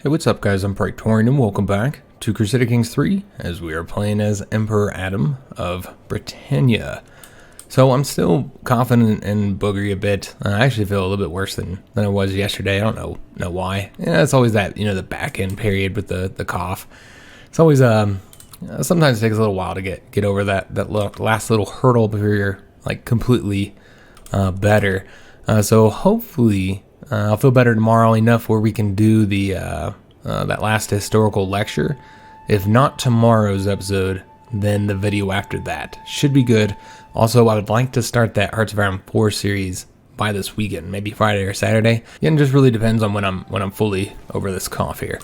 Hey, what's up guys, I'm Praetorian and welcome back to Crusader Kings III as we are playing as Emperor Adam of Britannia. So I'm still coughing and boogery a bit. I actually feel a little bit worse than I was yesterday. I don't know why. Yeah, it's always that, the back end period with the cough. It's always, sometimes it takes a little while to get over that last little hurdle before you're like completely better. So hopefully I'll feel better tomorrow enough where we can do the that last historical lecture. If not tomorrow's episode, then the video after that should be good. Also, I would like to start that Hearts of Iron 4 series by this weekend, maybe Friday or Saturday. Again, it just really depends on when I'm fully over this cough here.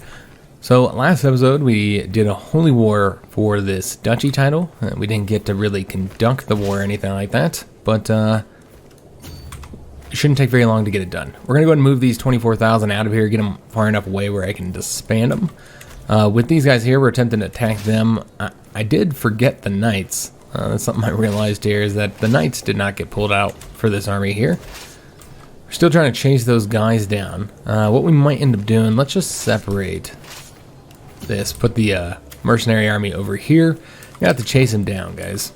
So last episode we did a holy war for this duchy title. We didn't get to really conduct the war or anything like that, but it shouldn't take very long to get it done. We're going to go ahead and move these 24,000 out of here, get them far enough away where I can disband them. With these guys here, we're attempting to attack them. I did forget the knights. That's something I realized here, is that the knights did not get pulled out for this army here. We're still trying to chase those guys down. What we might end up doing, let's just separate this. Put the mercenary army over here. You have to chase them down, guys.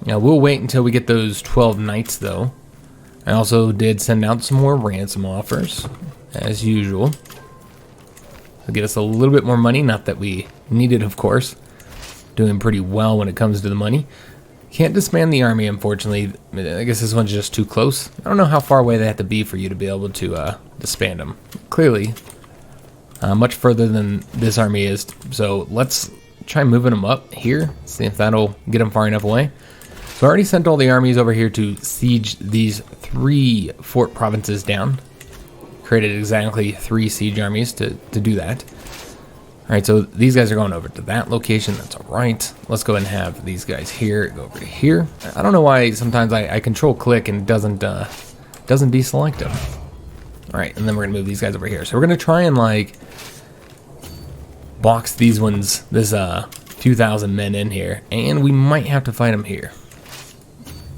Now, we'll wait until we get those 12 knights, though. I also did send out some more ransom offers, as usual. To get us a little bit more money, not that we need it, of course. Doing pretty well when it comes to the money. Can't disband the army, unfortunately. I guess this one's just too close. I don't know how far away they have to be for you to be able to disband them. Clearly, much further than this army is. So let's try moving them up here. See if that'll get them far enough away. So I already sent all the armies over here to siege these 3 fort provinces down. Created exactly 3 siege armies to do that. Alright, so these guys are going over to that location. That's alright. Let's go ahead and have these guys here go over to here. I don't know why sometimes I control click and it doesn't deselect them. Alright, and then we're going to move these guys over here. So we're going to try and like box these ones, this few thousand men in here. And we might have to fight them here.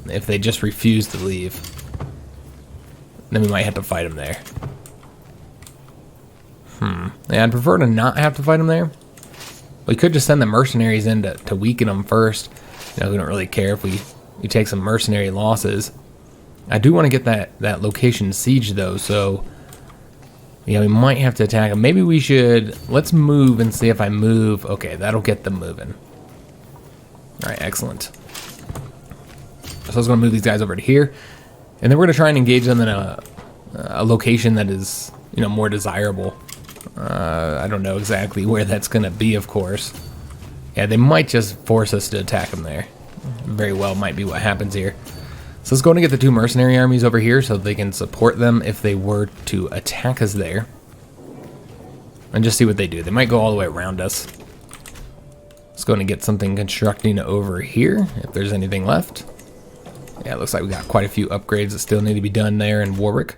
If they just refuse to leave, then we might have to fight them there. Yeah, I'd prefer to not have to fight them there. We could just send the mercenaries in to weaken them first. We don't really care if we take some mercenary losses. I do want to get that location sieged though, so yeah, we might have to attack them. Maybe we should, let's move and see if I move. Okay, that'll get them moving. Alright, excellent. So I was going to move these guys over to here, and then we're going to try and engage them in a location that is, more desirable. I don't know exactly where that's going to be, of course. Yeah, they might just force us to attack them there. Very well might be what happens here. So let's go and get the 2 mercenary armies over here so they can support them if they were to attack us there. And just see what they do. They might go all the way around us. Let's go and get something constructing over here, if there's anything left. Yeah, it looks like we got quite a few upgrades that still need to be done there in Warwick.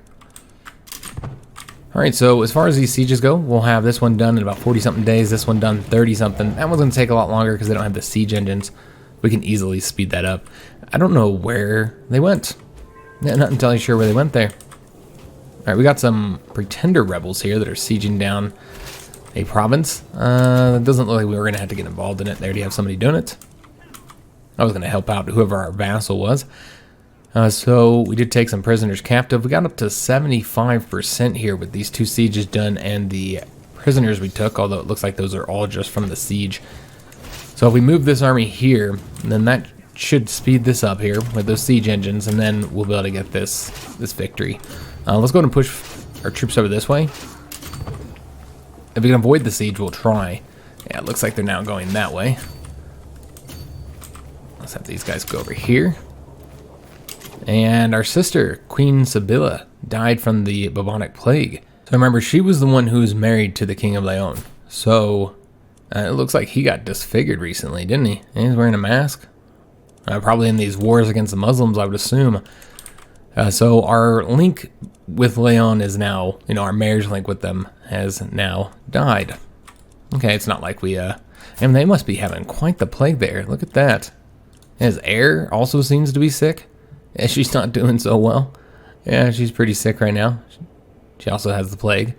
Alright, so as far as these sieges go, we'll have this one done in about 40-something days, this one done 30-something. That one's going to take a lot longer because they don't have the siege engines. We can easily speed that up. I don't know where they went. Yeah, not entirely sure where they went there. Alright, we got some pretender rebels here that are sieging down a province. It doesn't look like we were going to have to get involved in it. They already have somebody doing it. I was going to help out whoever our vassal was. So we did take some prisoners captive. We got up to 75% here with these 2 sieges done and the prisoners we took, although it looks like those are all just from the siege. So if we move this army here, then that should speed this up here with those siege engines, and then we'll be able to get this victory. Let's go ahead and push our troops over this way. If we can avoid the siege, we'll try. Yeah, it looks like they're now going that way. Let's have these guys go over here. And our sister, Queen Sibylla, died from the bubonic plague. So remember, she was the one who was married to the King of Leon. So it looks like he got disfigured recently, didn't he? And he's wearing a mask. Probably in these wars against the Muslims, I would assume. So our link with Leon is now, our marriage link with them has now died. Okay, it's not like we, and they must be having quite the plague there. Look at that. His heir also seems to be sick. Yeah, she's not doing so well. Yeah, she's pretty sick right now. She also has the plague.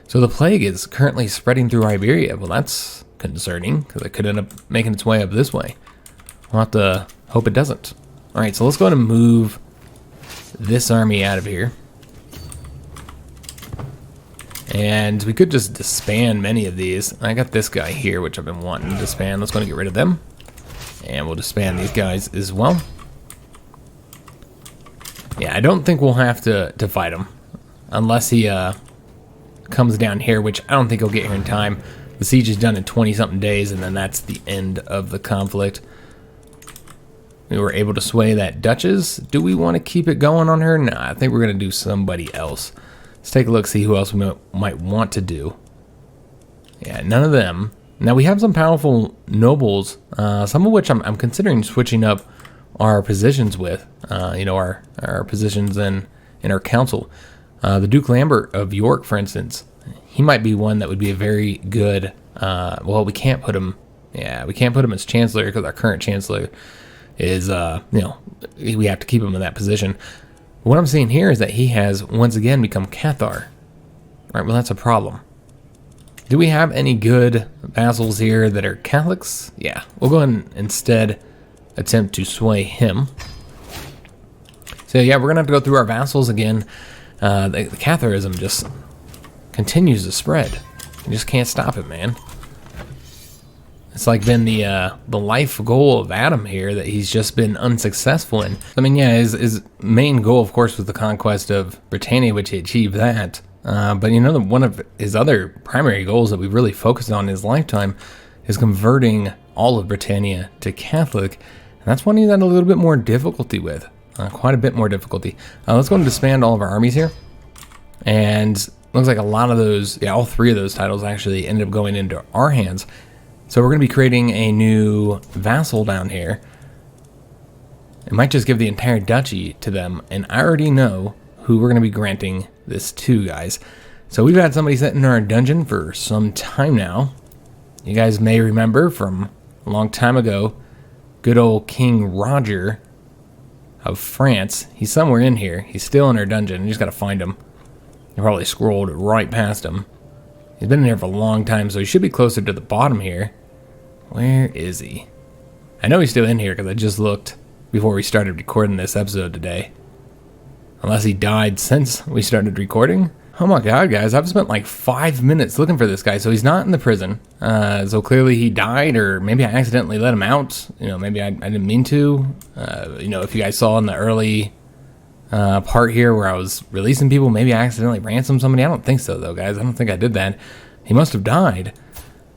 So the plague is currently spreading through Iberia. Well, that's concerning, because it could end up making its way up this way. We'll have to hope it doesn't. Alright, so let's go ahead and move this army out of here. And we could just disband many of these. I got this guy here, which I've been wanting to disband. Let's go and get rid of them. And we'll disband these guys as well. Yeah, I don't think we'll have to fight him. Unless he comes down here, which I don't think he'll get here in time. The siege is done in 20-something days, and then that's the end of the conflict. We were able to sway that Duchess. Do we want to keep it going on her? Nah, I think we're going to do somebody else. Let's take a look, see who else we might want to do. Yeah, none of them. Now, we have some powerful nobles, some of which I'm considering switching up our positions with. You know, our positions in our council. The Duke Lambert of York, for instance, he might be one that would be a very good, well, we can't put him, we can't put him as Chancellor because our current Chancellor is, you know, we have to keep him in that position. What I'm seeing here is that he has once again become Cathar. All right, well, that's a problem. Do we have any good vassals here that are Catholics? Yeah, we'll go ahead and instead attempt to sway him. So yeah, we're gonna have to go through our vassals again. The Catharism just continues to spread. You just can't stop it, man. It's like been the life goal of Adam here that he's just been unsuccessful in. I mean, yeah, his main goal, of course, was the conquest of Britannia, which he achieved that. But you know, one of his other primary goals that we've really focused on in his lifetime is converting all of Britannia to Catholic. And that's one he's had a little bit more difficulty with. Quite a bit more difficulty. Let's go and disband all of our armies here. And looks like a lot of those, yeah, all three of those titles actually ended up going into our hands. So we're going to be creating a new vassal down here. It might just give the entire duchy to them. And I already know who we're going to be granting this to, guys. So we've had somebody sitting in our dungeon for some time now. You guys may remember from a long time ago, good old King Roger of France. He's somewhere in here. He's still in our dungeon. You just got to find him. I probably scrolled right past him. He's been in here for a long time, so he should be closer to the bottom here. Where is he? I know he's still in here because I just looked before we started recording this episode today. Unless he died since we started recording. Oh my god, guys, I've spent like 5 minutes looking for this guy. So he's not in the prison. So clearly he died, or maybe I accidentally let him out. You know, maybe I didn't mean to. You know, if you guys saw in the early part here where I was releasing people, maybe I accidentally ransomed somebody. I don't think so, though, guys. I don't think I did that. He must have died.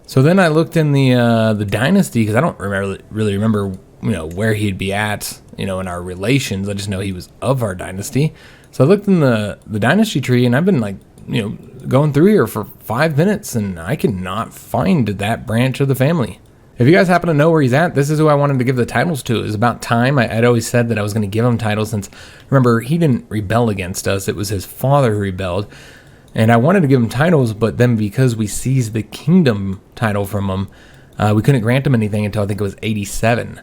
So then I looked in the dynasty, because I don't really remember, you know, where he'd be at, you know, in our relations. I just know he was of our dynasty. So I looked in the dynasty tree, and I've been, like, you know, going through here for 5 minutes, and I cannot find that branch of the family. If you guys happen to know where he's at, this is who I wanted to give the titles to. It was about time. I'd always said that I was going to give him titles since, remember, he didn't rebel against us. It was his father who rebelled. And I wanted to give him titles, but then because we seized the kingdom title from him, we couldn't grant him anything until I think it was 87.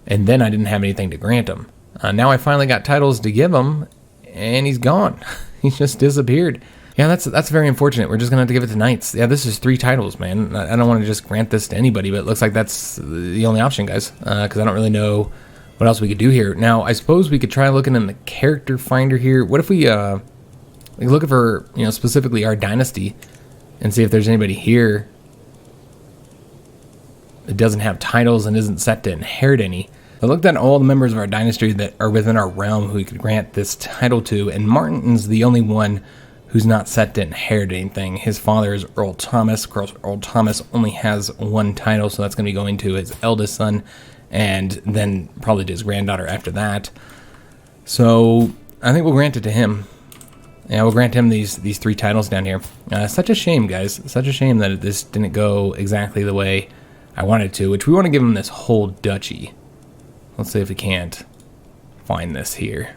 And then I didn't have anything to grant him. Now I finally got titles to give him, and he's gone. He's just disappeared. Yeah, that's very unfortunate. We're just going to have to give it to knights. Yeah, this is 3 titles, man. I don't want to just grant this to anybody, but it looks like that's the only option, guys, because I don't really know what else we could do here. Now, I suppose we could try looking in the character finder here. What if we look for, you know, specifically our dynasty and see if there's anybody here that doesn't have titles and isn't set to inherit any. I looked at all the members of our dynasty that are within our realm who we could grant this title to, and Martin's the only one who's not set to inherit anything. His father is Earl Thomas. Of course, Earl Thomas only has 1 title, so that's going to be going to his eldest son, and then probably to his granddaughter after that. So I think we'll grant it to him. Yeah, we'll grant him these 3 titles down here. Such a shame, guys. Such a shame that this didn't go exactly the way I wanted to, which we want to give him this whole duchy. Let's see if we can't find this here.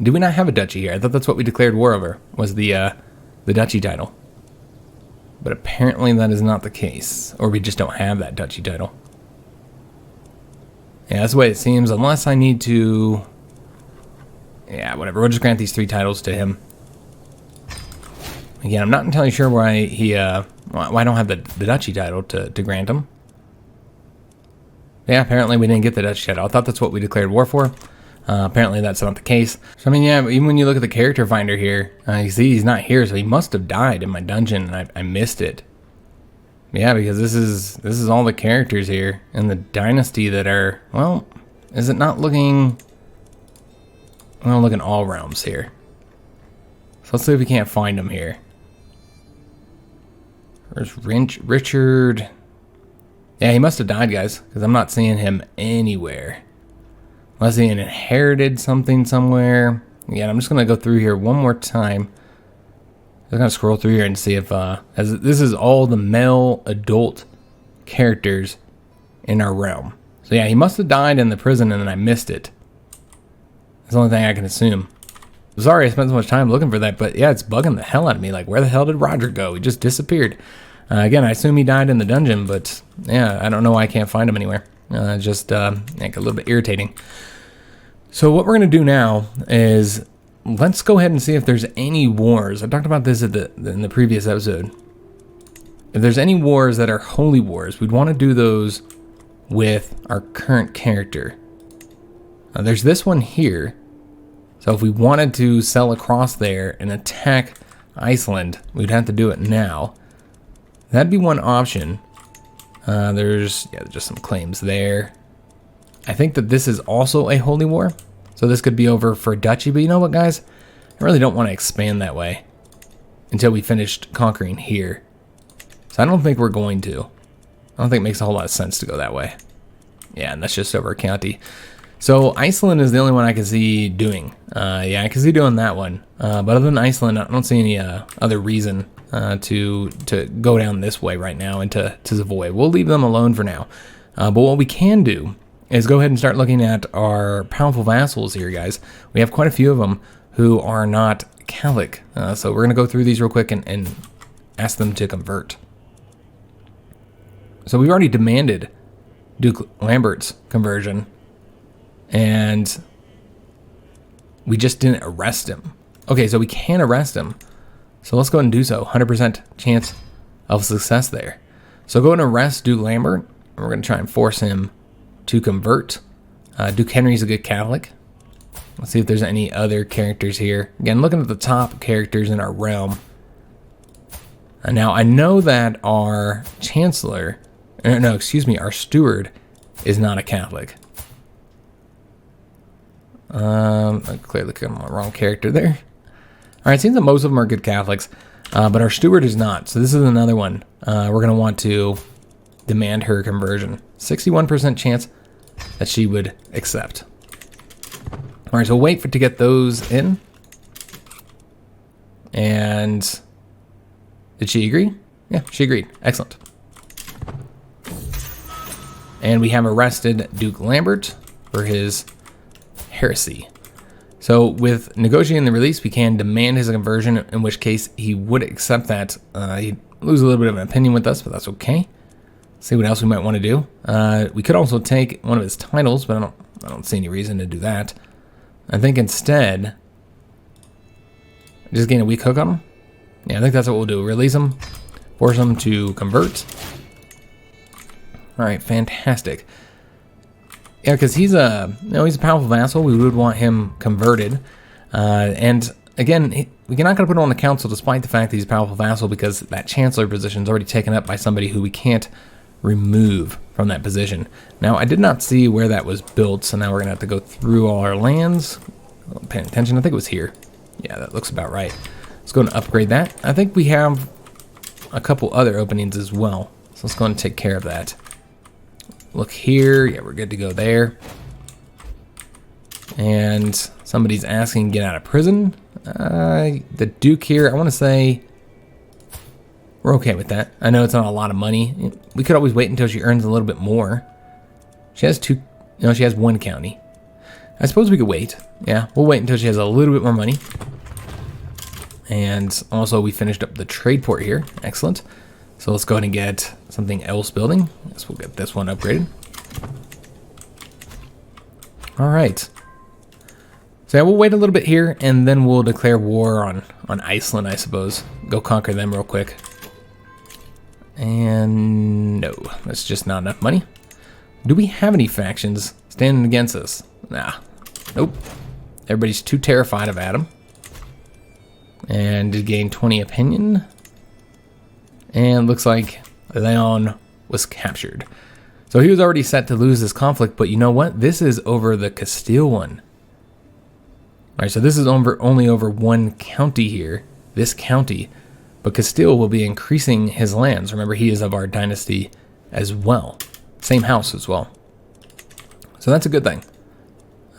Do we not have a duchy here? I thought that's what we declared war over, was the duchy title. But apparently that is not the case. Or we just don't have that duchy title. Yeah, that's the way it seems, unless I need to... Yeah, whatever. We'll just grant these 3 titles to him. Again, I'm not entirely sure why why I don't have the duchy title to grant him. Yeah, apparently we didn't get the duchy title. I thought that's what we declared war for. Apparently that's not the case. So I mean, yeah, even when you look at the character finder here, you see he's not here, so he must have died in my dungeon, and I missed it. Yeah, because this is all the characters here in the dynasty that are, well, is it not looking? Well, look in all realms here. So let's see if we can't find him here. Where's Richard? Yeah, he must have died, guys, because I'm not seeing him anywhere. Unless he inherited something somewhere. Yeah, I'm just going to go through here one more time. I'm going to scroll through here and see if, as this is all the male adult characters in our realm. So yeah, he must have died in the prison and then I missed it. That's the only thing I can assume. Sorry I spent so much time looking for that, but yeah, it's bugging the hell out of me. Like, where the hell did Roger go? He just disappeared. Again, I assume he died in the dungeon, but yeah, I don't know why I can't find him anywhere. Just like a little bit irritating. So what we're going to do now is let's go ahead and see if there's any wars. I talked about this in the previous episode. If there's any wars that are holy wars, we'd want to do those with our current character. There's this one here. So if we wanted to sell across there and attack Iceland, we'd have to do it now. That'd be one option. There's just some claims there. I think that this is also a holy war. So this could be over for a duchy. But you know what, guys? I really don't want to expand that way until we finished conquering here. So I don't think we're going to. I don't think it makes a whole lot of sense to go that way. Yeah, and that's just over a county. So Iceland is the only one I can see doing. Yeah, I can see doing that one. But other than Iceland, I don't see any other reason to go down this way right now and to Savoy. We'll leave them alone for now. But what we can do is go ahead and start looking at our powerful vassals here, guys. We have quite a few of them who are not Catholic. So we're going to go through these real quick and ask them to convert. So we've already demanded Duke Lambert's conversion, and we just didn't arrest him. Okay, so we can arrest him. So let's go ahead and do so. 100% chance of success there. So go ahead and arrest Duke Lambert. And we're going to try and force him to convert. Duke Henry's a good Catholic. Let's see if there's any other characters here. Again, looking at the top characters in our realm. Now, I know that our Chancellor, our Steward is not a Catholic. I clearly clicked on the wrong character there. All right, it seems that most of them are good Catholics, but our Steward is not. So this is another one. We're going to want to demand her conversion. 61% chance that she would accept. All right, so wait to get those in. And did she agree? Yeah, she agreed. Excellent. And we have arrested Duke Lambert for his heresy. So with negotiating the release, we can demand his conversion, in which case he would accept that. He'd lose a little bit of an opinion with us, but that's okay. See what else we might want to do. We could also take one of his titles, but I don't see any reason to do that. I think instead, just gain a weak hook on him. Yeah, I think that's what we'll do. Release him, force him to convert. All right, fantastic. Yeah, because he's a powerful vassal. We would want him converted. And again, we're not going to put him on the council despite the fact that he's a powerful vassal, because that chancellor position is already taken up by somebody who we can't remove from that position. Now, I did not see where that was built, so now we're going to have to go through all our lands. Paying attention, I think it was here. Yeah, that looks about right. Let's go and upgrade that. I think we have a couple other openings as well, so let's go and take care of that. Look here. Yeah, we're good to go there. And somebody's asking to get out of prison. The Duke here, I want to say we're okay with that. I know it's not a lot of money. We could always wait until she earns a little bit more. She has she has one county. I suppose we could wait. Yeah, we'll wait until she has a little bit more money. And also we finished up the trade port here. Excellent. So let's go ahead and get something else building. I guess we'll get this one upgraded. All right. So So yeah, we'll wait a little bit here, and then we'll declare war on Iceland, I suppose. Go conquer them real quick. And no, that's just not enough money. Do we have any factions standing against us? Nah, nope. Everybody's too terrified of Adam. And did gain 20 opinion. And looks like Leon was captured. So he was already set to lose this conflict, but you know what? This is over the Castile one. Alright, so this is only over one county here, this county, but Castile will be increasing his lands. Remember, he is of our dynasty as well. Same house as well. So that's a good thing.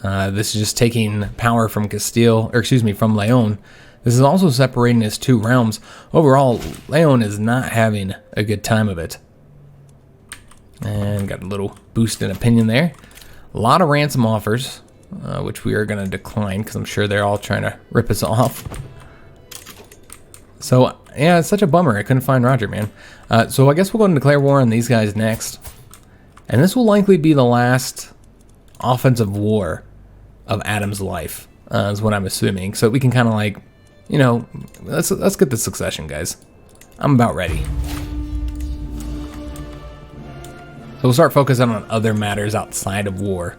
This is just taking power from Castile, or excuse me, from Leon. This is also separating his two realms. Overall, Leon is not having a good time of it. And got a little boost in opinion there. A lot of ransom offers. Which we are going to decline because I'm sure they're all trying to rip us off. So, yeah, it's such a bummer. I couldn't find Roger, man. So I guess we'll go and declare war on these guys next. And this will likely be the last offensive war of Adam's life, is what I'm assuming. So we can kind of like, you know, let's get the succession, guys. I'm about ready. So we'll start focusing on other matters outside of war.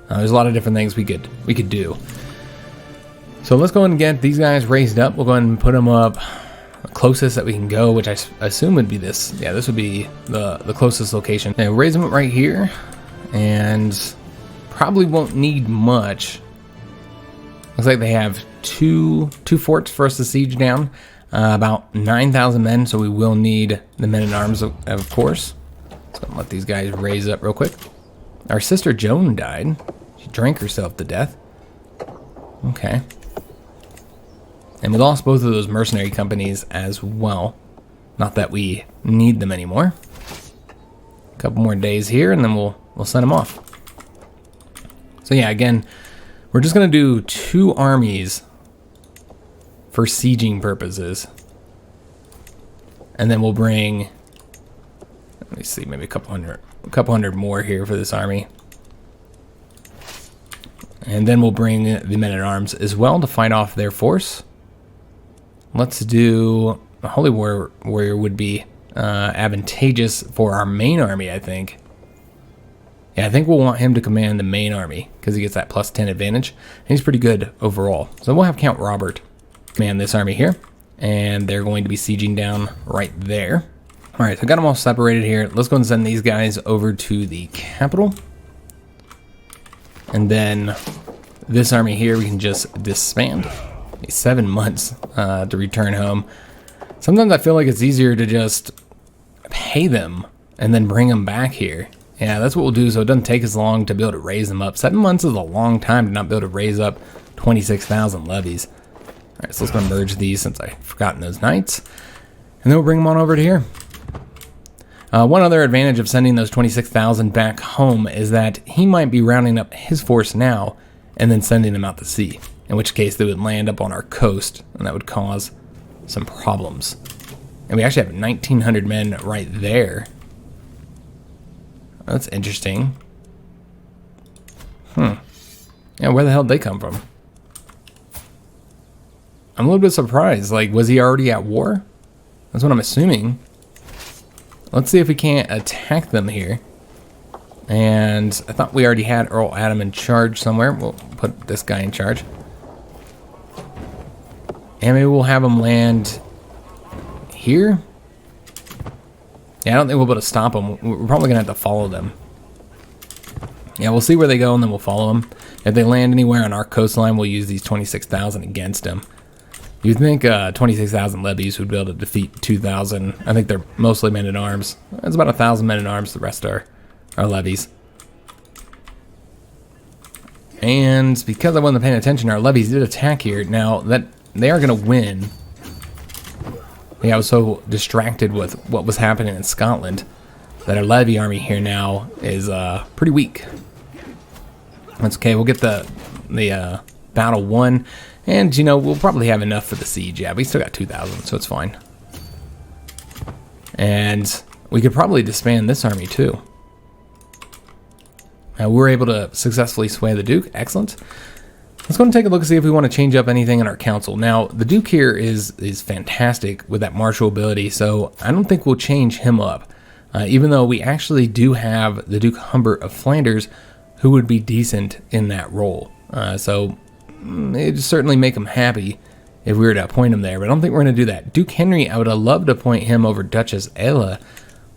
There's a lot of different things we could do. So let's go ahead and get these guys raised up. We'll go ahead and put them up closest that we can go, which I assume would be this. Yeah, this would be the closest location. And raise them up right here, and probably won't need much. Looks like they have two forts for us to siege down. About 9,000 men, so we will need the men-at-arms, of course. So let these guys raise up real quick. Our sister Joan died. She drank herself to death. Okay. And we lost both of those mercenary companies as well. Not that we need them anymore. A couple more days here, and then we'll send them off. So yeah, again, we're just going to do 2 armies for sieging purposes. And then we'll bring, let me see, maybe a couple hundred more here for this army. And then we'll bring the men-at-arms as well to fight off their force. Let's do a Holy Warrior would be advantageous for our main army, I think. Yeah, I think we'll want him to command the main army because he gets that +10 advantage. And he's pretty good overall. So we'll have Count Robert command this army here. And they're going to be sieging down right there. All right, so I got them all separated here. Let's go and send these guys over to the capital. And then this army here, we can just disband. 7 months to return home. Sometimes I feel like it's easier to just pay them and then bring them back here. Yeah, that's what we'll do, so it doesn't take as long to be able to raise them up. 7 months is a long time to not be able to raise up 26,000 levies. All right, so let's go and merge these since I've forgotten those knights. And then we'll bring them on over to here. One other advantage of sending those 26,000 back home is that he might be rounding up his force now and then sending them out to sea. In which case they would land up on our coast, and that would cause some problems. And we actually have 1,900 men right there. That's interesting. Yeah, where the hell did they come from? I'm a little bit surprised. Like, was he already at war? That's what I'm assuming. Let's see if we can't attack them here. And I thought we already had Earl Adam in charge somewhere. We'll put this guy in charge. And maybe we'll have him land here. Yeah, I don't think we'll be able to stop them. We're probably going to have to follow them. Yeah, we'll see where they go and then we'll follow them. If they land anywhere on our coastline, we'll use these 26,000 against them. You'd think 26,000 levies would be able to defeat 2,000. I think they're mostly men-at-arms. That's about 1,000 men-at-arms. The rest are levies. And because I wasn't paying attention, our levies did attack here. Now, that they are going to win. Yeah, I was so distracted with what was happening in Scotland that our levy army here now is pretty weak. That's okay. We'll get the battle won. And, you know, we'll probably have enough for the siege. Yeah, we still got 2,000, so it's fine. And we could probably disband this army, too. We're able to successfully sway the Duke. Excellent. Let's go and take a look and see if we want to change up anything in our council. Now, the Duke here is fantastic with that martial ability, so I don't think we'll change him up. Even though we actually do have the Duke Humbert of Flanders, who would be decent in that role. So it'd certainly make him happy if we were to appoint him there, but I don't think we're going to do that. Duke Henry, I would have loved to appoint him over Duchess Ella,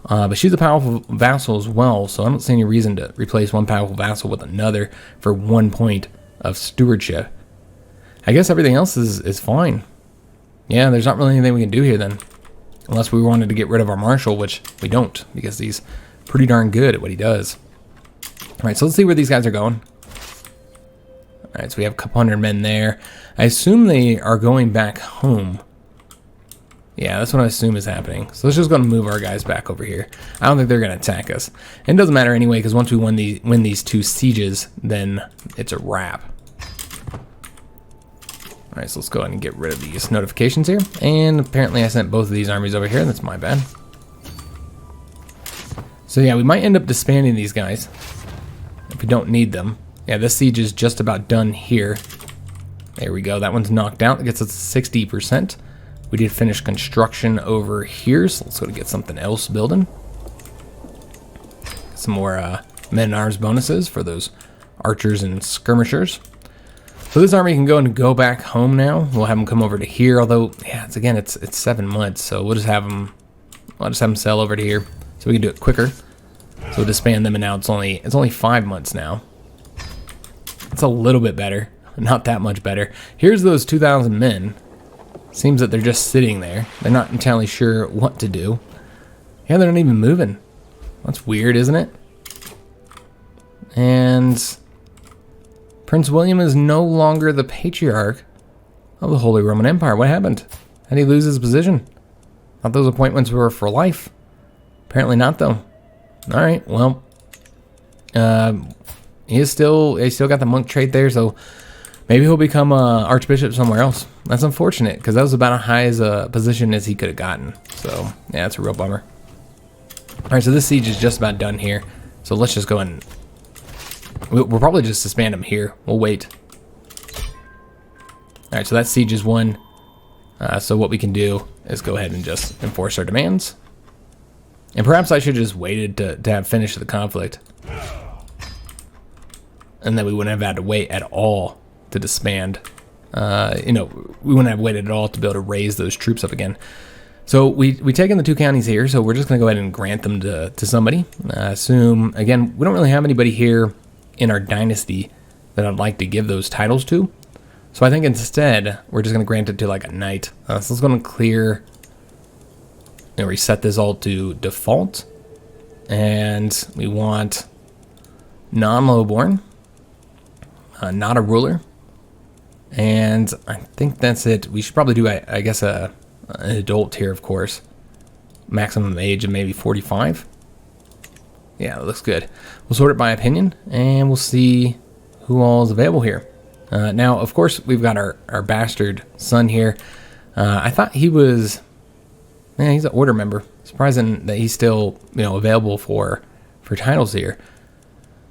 but she's a powerful vassal as well, so I don't see any reason to replace one powerful vassal with another for 1 point of stewardship. I guess everything else is fine. Yeah, there's not really anything we can do here then. Unless we wanted to get rid of our marshal, which we don't, because he's pretty darn good at what he does. Alright, so let's see where these guys are going. Alright, so we have a couple hundred men there. I assume they are going back home. Yeah, that's what I assume is happening. So let's just go and move our guys back over here. I don't think they're going to attack us. And it doesn't matter anyway, because once we win these 2 sieges, then it's a wrap. Alright, so let's go ahead and get rid of these notifications here. And apparently I sent both of these armies over here. That's my bad. So yeah, we might end up disbanding these guys if we don't need them. Yeah, this siege is just about done here. There we go. That one's knocked out. That gets us 60%. We did finish construction over here, so let's go to get something else building. Some more men-at-arms bonuses for those archers and skirmishers. So this army can go back home now. We'll have them come over to here, although, yeah, it's 7 months, so we'll just have them sail over to here, so we can do it quicker. So we'll disband them, and now it's only 5 months now. It's a little bit better, not that much better. Here's those 2,000 men. Seems that they're just sitting there. They're not entirely sure what to do. Yeah, they're not even moving. That's weird, isn't it? And Prince William is no longer the Patriarch of the Holy Roman Empire. What happened? How did he lose his position? Thought those appointments were for life. Apparently not, though. All right, well, he's still got the monk trait there, so maybe he'll become archbishop somewhere else. That's unfortunate, because that was about as high as a position as he could have gotten. So yeah, that's a real bummer. All right, so this siege is just about done here. So let's just go and we'll probably just disband him here. We'll wait. All right, so that siege is won. So what we can do is go ahead and just enforce our demands. And perhaps I should have just waited to have finished the conflict. And then we wouldn't have had to wait at all to disband. We wouldn't have waited at all to be able to raise those troops up again. So we taken the 2 counties here, so we're just going to go ahead and grant them to somebody. Assume, again, we don't really have anybody here in our dynasty that I'd like to give those titles to. So I think instead, we're just going to grant it to like a knight. So let's go and clear and reset this all to default. And we want non-lowborn, not a ruler. And I think that's it. We should probably do, I guess, an adult here, of course. Maximum age of maybe 45. Yeah, that looks good. We'll sort it by opinion, and we'll see who all is available here. Now, of course, we've got our bastard son here. I thought he was... Yeah, he's an order member. Surprising that he's still, available for titles here.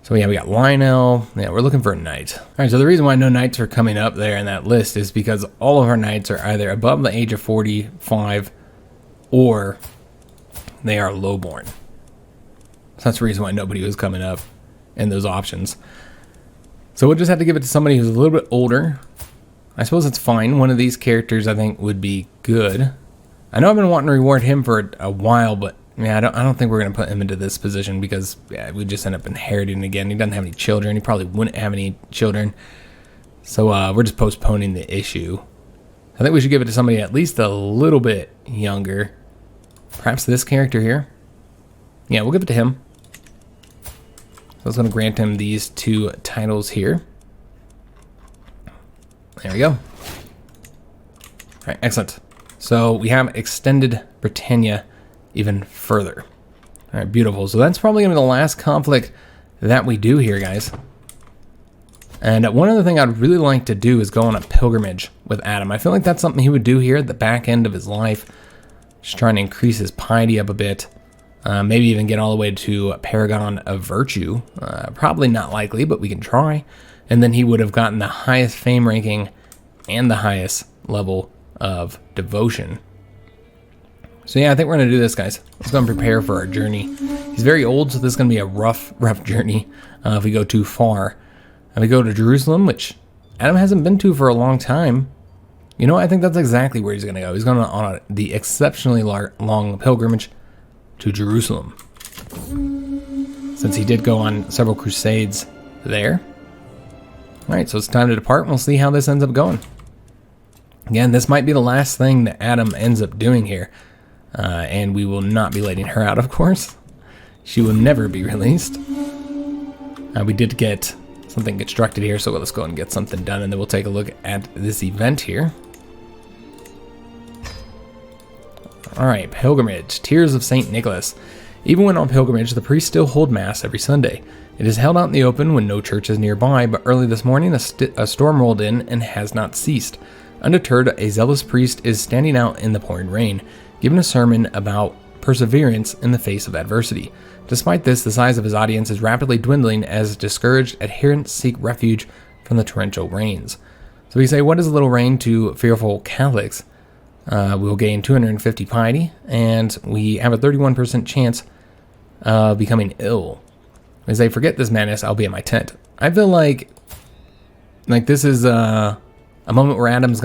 So yeah, we got Lionel. Yeah, we're looking for a knight. All right, so the reason why no knights are coming up there in that list is because all of our knights are either above the age of 45 or they are lowborn. So that's the reason why nobody was coming up in those options. So we'll just have to give it to somebody who's a little bit older. I suppose it's fine. One of these characters I think would be good. I know I've been wanting to reward him for a while, but yeah, I don't think we're going to put him into this position because we just end up inheriting again. He doesn't have any children. He probably wouldn't have any children. So we're just postponing the issue. I think we should give it to somebody at least a little bit younger. Perhaps this character here. Yeah, we'll give it to him. So I was going to grant him these 2 titles here. There we go. All right, excellent. So we have extended Britannia even further. All right, beautiful. So that's probably going to be the last conflict that we do here, guys. And one other thing I'd really like to do is go on a pilgrimage with Adam. I feel like that's something he would do here at the back end of his life. Just trying to increase his piety up a bit. Maybe even get all the way to Paragon of Virtue. Probably not likely, but we can try. And then he would have gotten the highest fame ranking and the highest level of devotion. So yeah, I think we're going to do this, guys. Let's go and prepare for our journey. He's very old, so this is going to be a rough journey if we go too far. If we go to Jerusalem, which Adam hasn't been to for a long time, you know, I think that's exactly where he's going to go. He's going on the exceptionally long pilgrimage to Jerusalem, since he did go on several crusades there. All right, so it's time to depart, and we'll see how this ends up going. Again, this might be the last thing that Adam ends up doing here. And we will not be letting her out, of course. She will never be released. We did get something constructed here, so let's go and get something done, and then we'll take a look at this event here. Alright, pilgrimage. Tears of St. Nicholas. Even when on pilgrimage, the priests still hold Mass every Sunday. It is held out in the open when no church is nearby, but early this morning a storm rolled in and has not ceased. Undeterred, a zealous priest is standing out in the pouring rain, giving a sermon about perseverance in the face of adversity. Despite this, the size of his audience is rapidly dwindling as discouraged adherents seek refuge from the torrential rains. So we say, what is a little rain to fearful Catholics? We'll gain 250 piety, and we have a 31% chance of becoming ill. As they forget this madness, I'll be at my tent. I feel like this is a moment where Adam's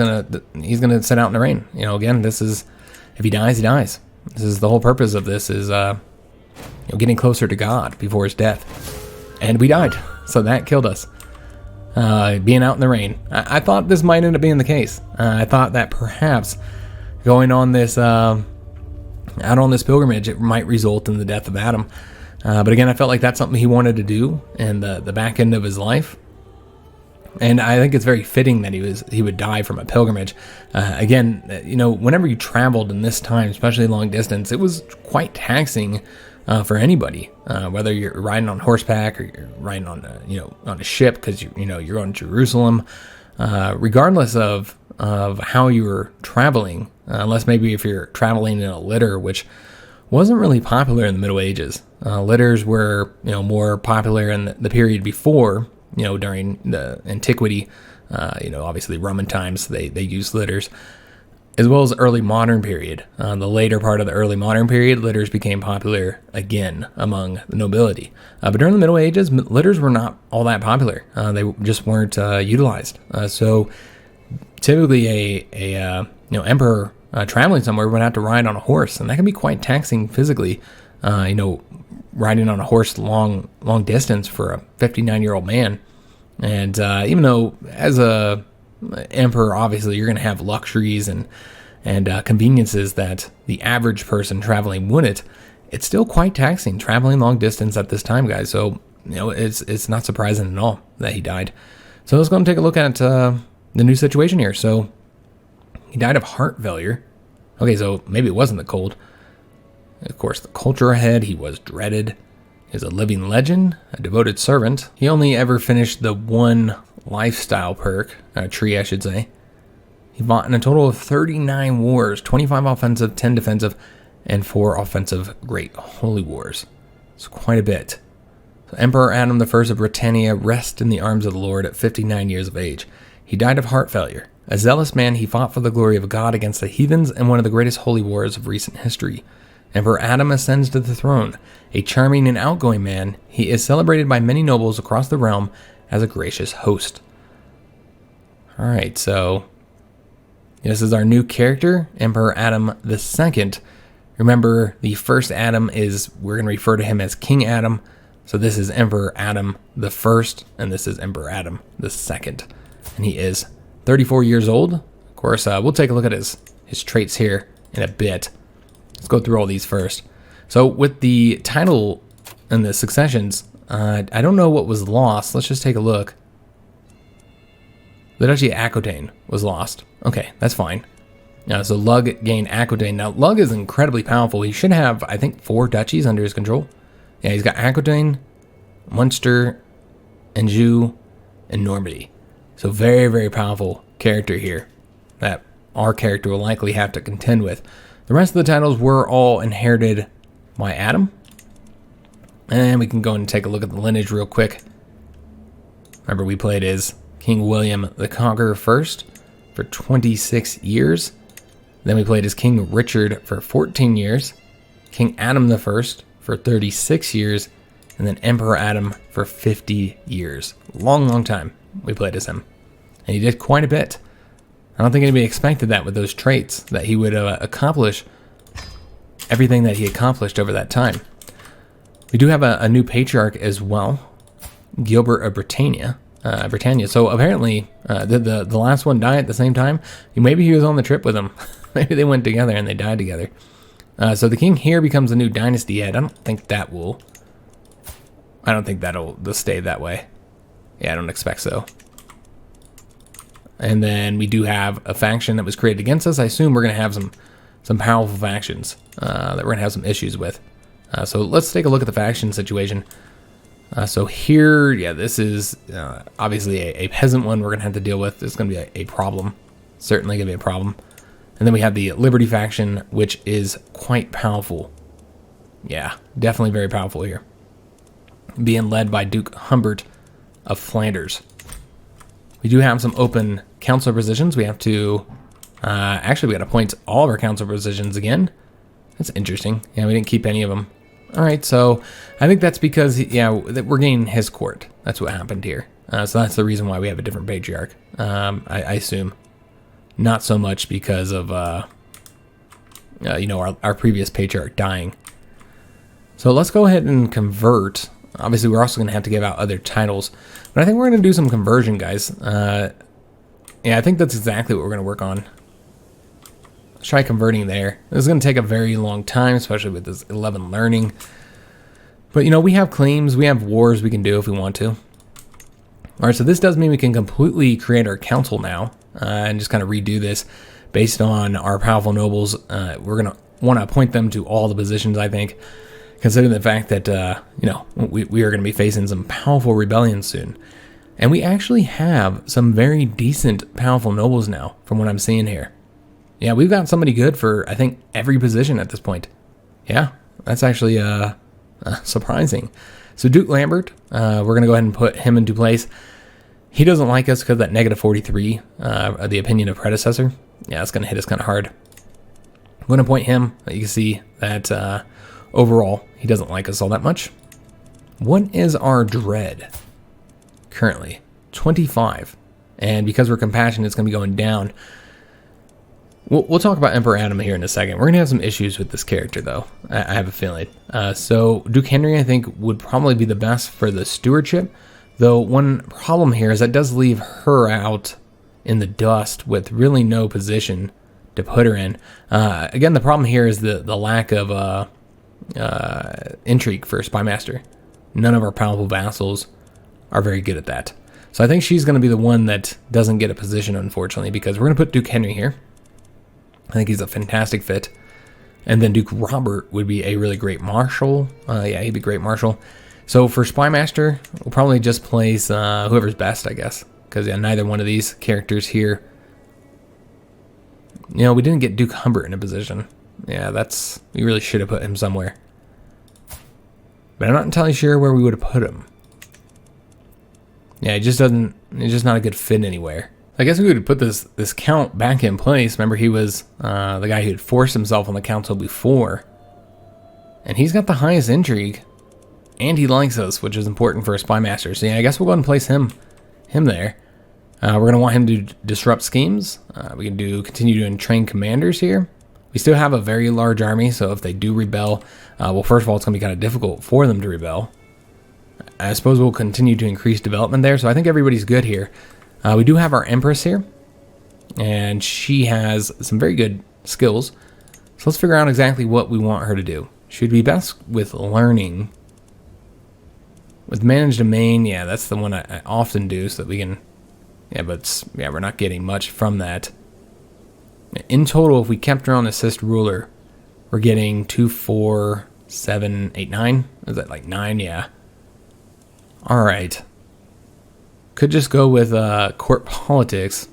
he's gonna sit out in the rain. You know, again, this is, if he dies, he dies. This is the whole purpose of this, is getting closer to God before his death. And we died, so that killed us. Being out in the rain. I thought this might end up being the case. I thought that perhaps going on this out on this pilgrimage, it might result in the death of Adam. But again, I felt like that's something he wanted to do in the back end of his life. And I think it's very fitting that he would die from a pilgrimage. Again, you know, whenever you traveled in this time, especially long distance, it was quite taxing for anybody. Whether you're riding on horseback or you're riding on a ship because you're going to Jerusalem. Regardless of how you were traveling, unless maybe if you're traveling in a litter, which wasn't really popular in the Middle Ages. Litters were more popular in the period before. During the antiquity, obviously Roman times, they used litters, as well as early modern period. The later part of the early modern period, litters became popular again among the nobility. But during the Middle Ages, litters were not all that popular. They just weren't utilized. So typically a emperor traveling somewhere would have to ride on a horse, and that can be quite taxing physically. Riding on a horse long distance for a 59-year-old man. And even though as a emperor, obviously you're going to have luxuries and conveniences that the average person traveling wouldn't, it's still quite taxing traveling long distance at this time, guys. So it's not surprising at all that he died. So let's go and take a look at the new situation here. So he died of heart failure. Okay, so maybe it wasn't the cold. Of course, the culture ahead, he was dreaded. He was a living legend, a devoted servant. He only ever finished the one lifestyle tree, I should say. He fought in a total of 39 wars, 25 offensive, 10 defensive, and 4 offensive great holy wars. It's quite a bit. So Emperor Adam I of Britannia rested in the arms of the Lord at 59 years of age. He died of heart failure. A zealous man, he fought for the glory of God against the heathens in one of the greatest holy wars of recent history. Emperor Adam ascends to the throne. A charming and outgoing man, he is celebrated by many nobles across the realm as a gracious host. Alright, so this is our new character, Emperor Adam II. Remember, the first Adam we're going to refer to him as King Adam. So this is Emperor Adam I, and this is Emperor Adam II. And he is 34 years old. Of course, we'll take a look at his traits here in a bit. Let's go through all these first. So with the title and the successions, I don't know what was lost. Let's just take a look. The Duchy of Aquitaine was lost. Okay, that's fine. So Lug gained Aquitaine. Now, Lug is incredibly powerful. He should have, I think, 4 duchies under his control. Yeah, he's got Aquitaine, Munster, Anjou, and Normandy. So very, very powerful character here that our character will likely have to contend with. The rest of the titles were all inherited by Adam. And we can go and take a look at the lineage real quick. Remember, we played as King William the Conqueror first for 26 years. Then we played as King Richard for 14 years, King Adam I for 36 years, and then Emperor Adam for 50 years. Long, long time we played as him. And he did quite a bit. I don't think anybody expected that with those traits, that he would accomplish everything that he accomplished over that time. We do have a new patriarch as well, Gilbert of Britannia. So apparently, did the last one die at the same time? Maybe he was on the trip with him. Maybe they went together and they died together. So the king here becomes a new dynasty head. I don't think that'll stay that way. Yeah, I don't expect so. And then we do have a faction that was created against us. I assume we're going to have some powerful factions that we're going to have some issues with. So let's take a look at the faction situation. So here, yeah, this is obviously a peasant one we're going to have to deal with. This is going to be a problem. Certainly going to be a problem. And then we have the Liberty faction, which is quite powerful. Yeah, definitely very powerful here. Being led by Duke Humbert of Flanders. We do have some open council positions. We have to, actually we got to appoint all of our council positions again. That's interesting. Yeah, we didn't keep any of them. All right, so I think that's because, yeah, we're gaining his court. That's what happened here. So that's the reason why we have a different patriarch, I assume. Not so much because of, our previous patriarch dying. So let's go ahead and convert. Obviously, we're also going to have to give out other titles. But I think we're going to do some conversion, guys. Yeah, I think that's exactly what we're going to work on. Let's try converting there. This is going to take a very long time, especially with this 11 learning. But, we have claims. We have wars we can do if we want to. All right, so this does mean we can completely create our council now. And just kind of redo this based on our powerful nobles. We're going to want to appoint them to all the positions, I think, considering the fact that, we are going to be facing some powerful rebellions soon. And we actually have some very decent, powerful nobles now, from what I'm seeing here. Yeah, we've got somebody good for, I think, every position at this point. Yeah, that's actually surprising. So Duke Lambert, we're going to go ahead and put him into place. He doesn't like us because of that negative 43, the opinion of predecessor. Yeah, it's going to hit us kind of hard. I'm going to appoint him. You can see that overall, he doesn't like us all that much. What is our dread? Currently, 25. And because we're compassionate, it's going to be going down. We'll talk about Emperor Adam here in a second. We're going to have some issues with this character, though. I have a feeling. So Duke Henry, I think, would probably be the best for the stewardship. Though one problem here is that does leave her out in the dust with really no position to put her in. Again, the problem here is the lack of intrigue for Spymaster. None of our powerful vassals are very good at that. So I think she's going to be the one that doesn't get a position, unfortunately, because we're going to put Duke Henry here. I think he's a fantastic fit. And then Duke Robert would be a really great marshal. Yeah, he'd be a great marshal. So for Spymaster, we'll probably just place whoever's best, I guess. Because yeah, neither one of these characters here. We didn't get Duke Humbert in a position. Yeah, we really should have put him somewhere. But I'm not entirely sure where we would have put him. Yeah, it's just not a good fit anywhere. I guess we would put this count back in place. Remember, he was the guy who had forced himself on the council before. And he's got the highest intrigue. And he likes us, which is important for a Spymaster. So yeah, I guess we'll go ahead and place him there. We're going to want him to disrupt schemes. We can continue to train commanders here. We still have a very large army, so if they do rebel, well, first of all, it's going to be kind of difficult for them to rebel. I suppose we'll continue to increase development there, so I think everybody's good here. We do have our Empress here, and she has some very good skills. So let's figure out exactly what we want her to do. She'd be best with learning. With manage domain, yeah, that's the one I often do so that we can, we're not getting much from that. In total, if we kept her on assist ruler, we're getting 2, 4, 7, 8, 9. Is that like 9? Yeah. All right. Could just go with court politics.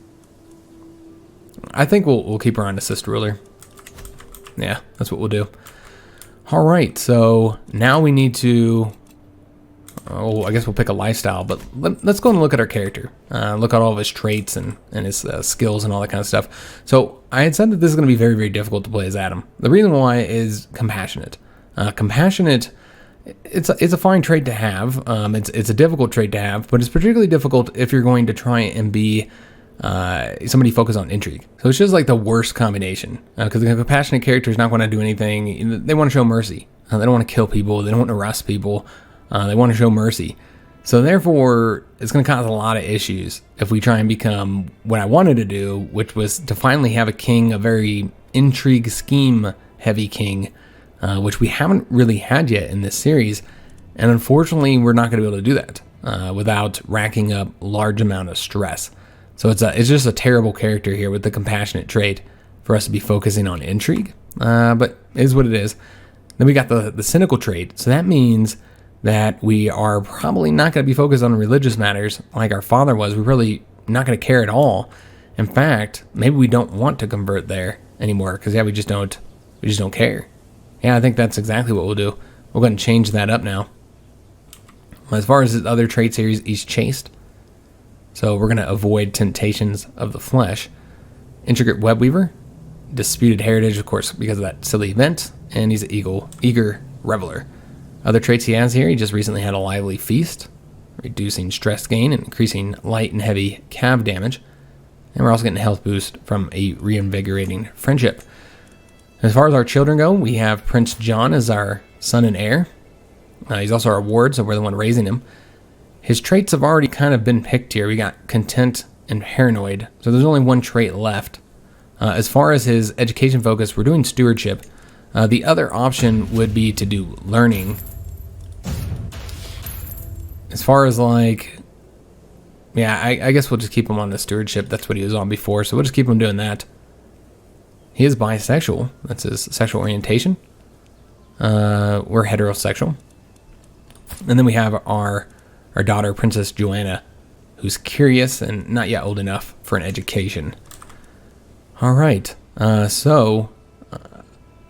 I think we'll keep her on assist ruler. Yeah, that's what we'll do. All right, so now we need to oh, I guess we'll pick a lifestyle, but let's go and look at our character. Look at all of his traits and his skills and all that kind of stuff. So I had said that this is going to be very, very difficult to play as Adam. The reason why is compassionate. Compassionate, it's a fine trait to have. It's a difficult trait to have, but it's particularly difficult if you're going to try and be somebody focused on intrigue. So it's just like the worst combination, because the compassionate character is not going to do anything. They want to show mercy. They don't want to kill people. They don't want to arrest people. They want to show mercy. So therefore, it's going to cause a lot of issues if we try and become what I wanted to do, which was to finally have a king, a very intrigue scheme heavy king, which we haven't really had yet in this series. And unfortunately, we're not going to be able to do that without racking up large amount of stress. So it's just a terrible character here with the compassionate trait for us to be focusing on intrigue. But it is what it is. Then we got the cynical trait. So that means that we are probably not going to be focused on religious matters like our father was. We're really not going to care at all. In fact, maybe we don't want to convert there anymore because we just don't care. Yeah, I think that's exactly what we'll do. We're going to change that up now. As far as his other traits here, he's chaste. So we're going to avoid temptations of the flesh. Intricate web weaver. Disputed heritage, of course, because of that silly event. And he's an eager reveler. Other traits he has here, he just recently had a lively feast, reducing stress gain and increasing light and heavy cav damage. And we're also getting a health boost from a reinvigorating friendship. As far as our children go, we have Prince John as our son and heir. He's also our ward, so we're the one raising him. His traits have already kind of been picked here. We got content and paranoid, so there's only one trait left. As far as his education focus, we're doing stewardship. The other option would be to do learning. As far as like, yeah, I guess we'll just keep him on the stewardship. That's what he was on before, so we'll just keep him doing that. He is bisexual. That's his sexual orientation. We're heterosexual. And then we have our daughter, Princess Joanna, who's curious and not yet old enough for an education. All right, so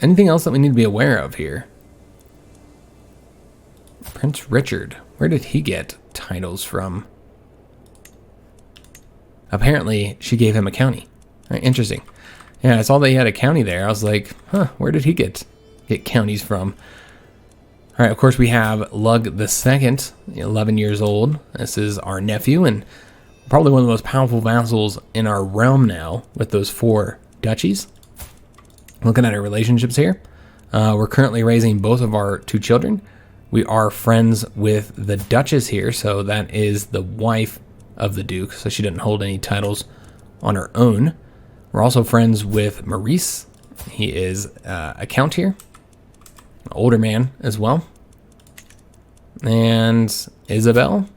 anything else that we need to be aware of here? Prince Richard, where did he get titles from? Apparently, she gave him a county. Right, interesting. Yeah, I saw that he had a county there. I was like, huh, where did he get counties from? All right, of course, we have Lug II, 11 years old. This is our nephew and probably one of the most powerful vassals in our realm now with those 4 duchies. Looking at our relationships here, we're currently raising both of our 2 children. We are friends with the Duchess here, so that is the wife of the Duke, so she didn't hold any titles on her own. We're also friends with Maurice. He is a count here, an older man as well. And Isabel,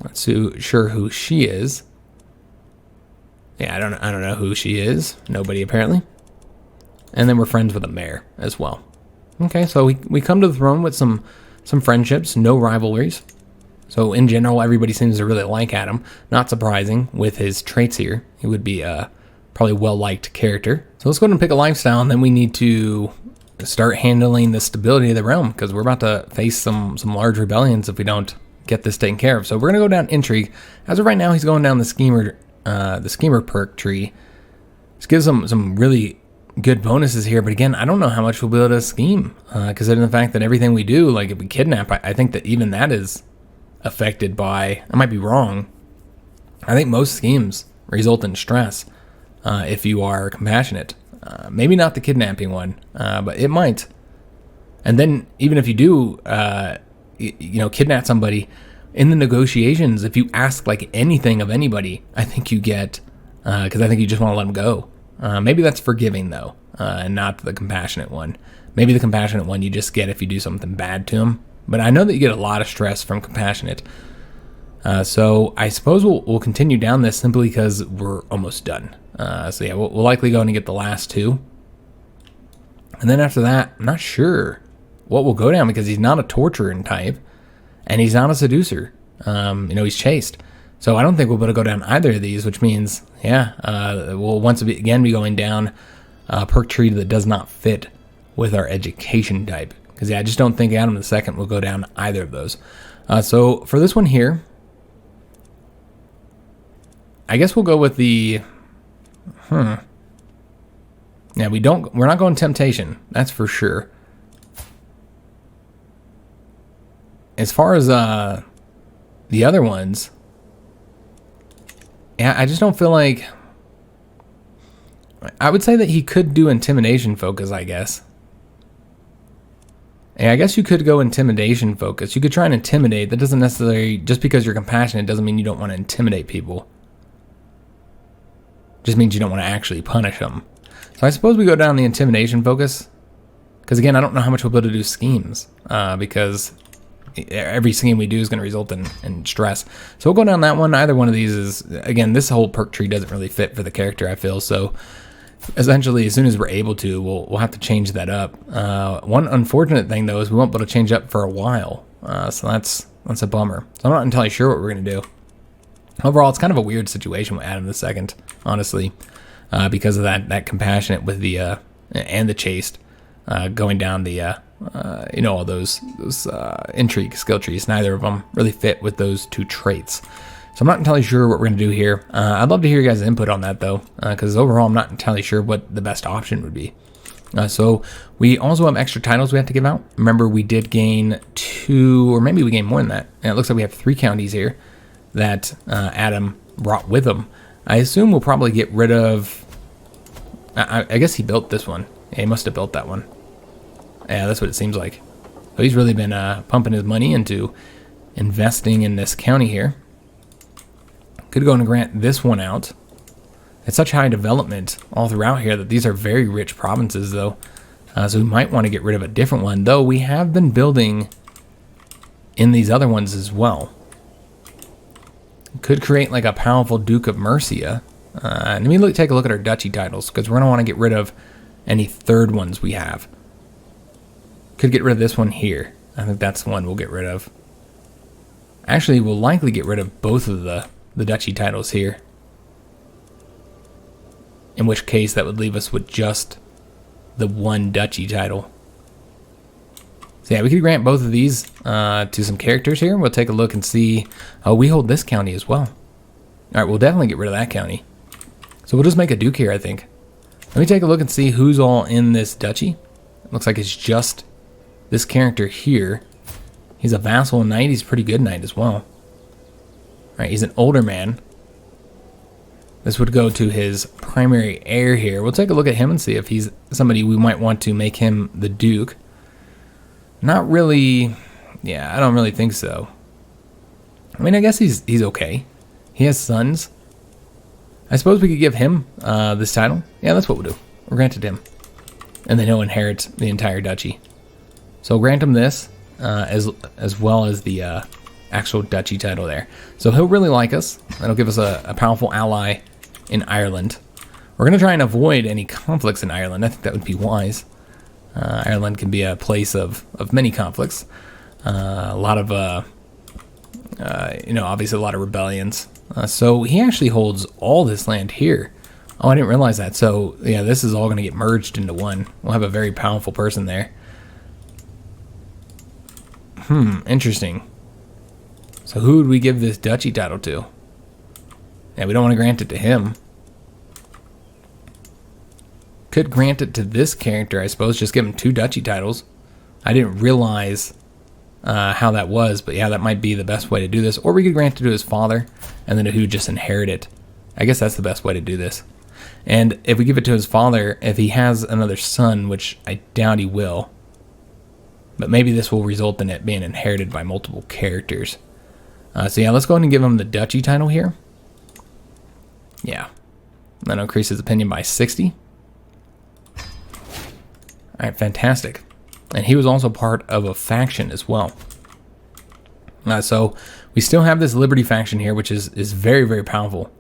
not so sure who she is. Yeah, I don't know who she is. Nobody apparently. And then we're friends with a mayor as well. Okay, so we come to the throne with some friendships, no rivalries. So in general, everybody seems to really like Adam. Not surprising with his traits here. He would be a probably well-liked character. So let's go ahead and pick a lifestyle, and then we need to start handling the stability of the realm, because we're about to face some large rebellions if we don't get this taken care of. So we're going to go down intrigue. As of right now, he's going down the schemer perk tree. This gives him some really good bonuses here, but again, I don't know how much we'll be able to scheme, considering the fact that everything we do, like if we kidnap, I think that even that is affected by, I might be wrong, I think most schemes result in stress if you are compassionate. Maybe not the kidnapping one, but it might. And then even if you do, kidnap somebody, in the negotiations, if you ask like anything of anybody, I think you get, because I think you just want to let them go. Maybe that's forgiving though, and not the compassionate one. Maybe the compassionate one you just get if you do something bad to them. But I know that you get a lot of stress from compassionate. So I suppose we'll continue down this simply because we're almost done. So yeah, we'll likely go and get the last 2. And then after that, I'm not sure what will go down, because he's not a torturer type and he's not a seducer. He's chaste. So I don't think we'll be able to go down either of these, which means, we'll once again be going down a perk tree that does not fit with our education type. Because I just don't think Adam II will go down either of those. So for this one here, I guess we'll go with the, yeah, we're not going temptation. That's for sure. As far as, the other ones, yeah, I just don't feel like, I would say that he could do intimidation focus, I guess. Yeah, I guess you could go intimidation focus. You could try and intimidate. That doesn't necessarily, just because you're compassionate doesn't mean you don't want to intimidate people. Just means you don't want to actually punish them. So I suppose we go down the intimidation focus. Because again, I don't know how much we'll be able to do schemes. Because every scheme we do is going to result in stress. So we'll go down that one. Either one of these is, again, this whole perk tree doesn't really fit for the character, I feel. So essentially, as soon as we're able to, we'll have to change that up. One unfortunate thing, though, is we won't be able to change up for a while. So that's a bummer. So I'm not entirely sure what we're going to do. Overall, it's kind of a weird situation with Adam II, honestly, because of that compassionate with the and the chaste going down the all those intrigue skill trees. Neither of them really fit with those two traits. So I'm not entirely sure what we're going to do here. I'd love to hear your guys' input on that, though, because overall I'm not entirely sure what the best option would be. So we also have extra titles we have to give out. Remember, we did gain 2, or maybe we gained more than that. And it looks like we have 3 counties here that Adam brought with him. I assume we'll probably get rid of... I guess he built this one. Yeah, he must have built that one. Yeah, that's what it seems like. So he's really been pumping his money into investing in this county here. Could go and grant this one out. It's such high development all throughout here that these are very rich provinces, though. So we might want to get rid of a different one, though we have been building in these other ones as well. Could create like a powerful Duke of Mercia. Let me take a look at our duchy titles, because we're going to want to get rid of any third ones we have. Could get rid of this one here. I think that's the one we'll get rid of. Actually, we'll likely get rid of both of the duchy titles here. In which case, that would leave us with just the one duchy title. So yeah, we could grant both of these to some characters here. We'll take a look and see. Oh, we hold this county as well. All right, we'll definitely get rid of that county. So we'll just make a duke here, I think. Let me take a look and see who's all in this duchy. It looks like it's just this character here. He's a vassal knight. He's a pretty good knight as well. All right, he's an older man. This would go to his primary heir here. We'll take a look at him and see if he's somebody we might want to make him the duke. Not really. Yeah, I don't really think so. I mean, I guess he's okay. He has sons. I suppose we could give him this title. Yeah, that's what we'll do. We'll grant it to him. And then he'll inherit the entire duchy. So grant him this, as well as the actual duchy title there. So he'll really like us. That'll give us a powerful ally in Ireland. We're going to try and avoid any conflicts in Ireland. I think that would be wise. Ireland can be a place of many conflicts. A lot of, obviously a lot of rebellions. So he actually holds all this land here. Oh, I didn't realize that. So, yeah, this is all going to get merged into one. We'll have a very powerful person there. Interesting. So who would we give this duchy title to? Yeah, we don't want to grant it to him. Could grant it to this character, I suppose. Just give him 2 duchy titles. I didn't realize how that was, but yeah, that might be the best way to do this. Or we could grant it to his father, and then he would just inherit it. I guess that's the best way to do this. And if we give it to his father, if he has another son, which I doubt he will, but maybe this will result in it being inherited by multiple characters. So yeah, let's go ahead and give him the duchy title here. Yeah. That'll increase his opinion by 60. Alright, fantastic. And he was also part of a faction as well. So we still have this Liberty faction here, which is very, very powerful.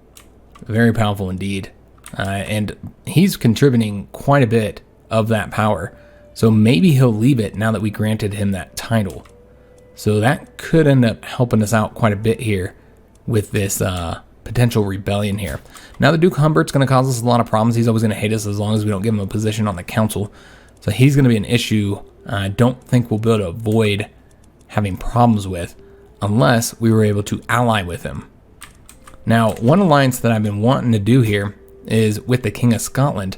Very powerful indeed. And he's contributing quite a bit of that power. So maybe he'll leave it now that we granted him that title. So that could end up helping us out quite a bit here with this potential rebellion here. Now the Duke Humbert's going to cause us a lot of problems. He's always going to hate us as long as we don't give him a position on the council. So he's going to be an issue I don't think we'll be able to avoid having problems with unless we were able to ally with him. Now, one alliance that I've been wanting to do here is with the King of Scotland.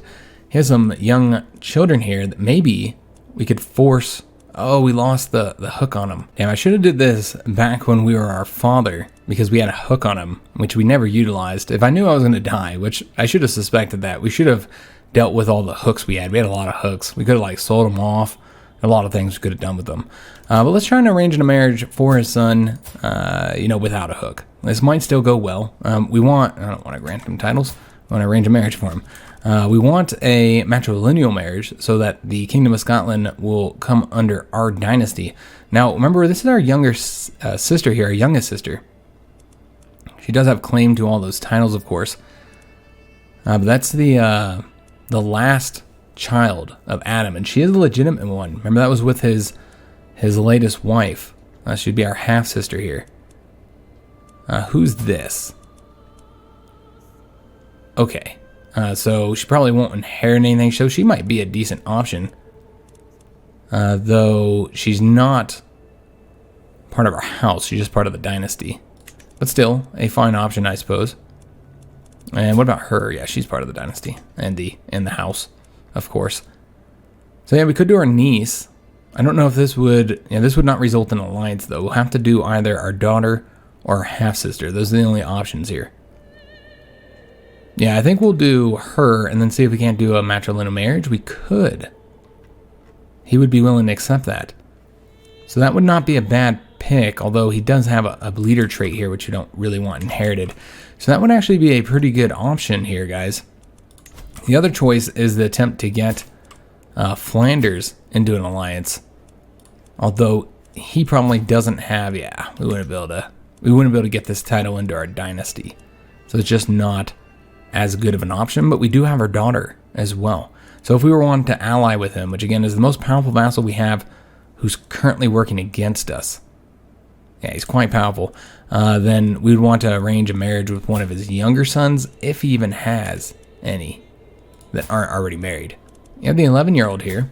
He has some young children here that maybe we could force... Oh, we lost the hook on him. Damn, I should have did this back when we were our father, because we had a hook on him, which we never utilized. If I knew I was going to die, which I should have suspected that, we should have dealt with all the hooks we had. We had a lot of hooks. We could have like sold them off. A lot of things we could have done with them. But let's try and arrange a marriage for his son, without a hook. This might still go well. I don't want to grant him titles. I want to arrange a marriage for him. We want a matrilineal marriage so that the Kingdom of Scotland will come under our dynasty. Now, remember, this is our younger sister here, our youngest sister. She does have claim to all those titles, of course. But that's the last child of Adam, and she is a legitimate one. Remember, that was with his latest wife. She'd be our half-sister here. Who's this? Okay. So she probably won't inherit anything, so she might be a decent option. Though she's not part of our house, she's just part of the dynasty. But still, a fine option, I suppose. And what about her? Yeah, she's part of the dynasty and the house, of course. So yeah, we could do our niece. I don't know if this would... Yeah, this would not result in an alliance, though. We'll have to do either our daughter or our half-sister. Those are the only options here. Yeah, I think we'll do her and then see if we can't do a matrilineal marriage. We could. He would be willing to accept that. So that would not be a bad pick, although he does have a bleeder trait here, which you don't really want inherited. So that would actually be a pretty good option here, guys. The other choice is the attempt to get Flanders into an alliance. Although he probably doesn't have... Yeah, we wouldn't be able to get this title into our dynasty. So it's just not as good of an option, but we do have our daughter as well. So if we were wanting to ally with him, which again is the most powerful vassal we have, who's currently working against us. Yeah, he's quite powerful. Then we would want to arrange a marriage with one of his younger sons, if he even has any that aren't already married. You have the 11-year-old here.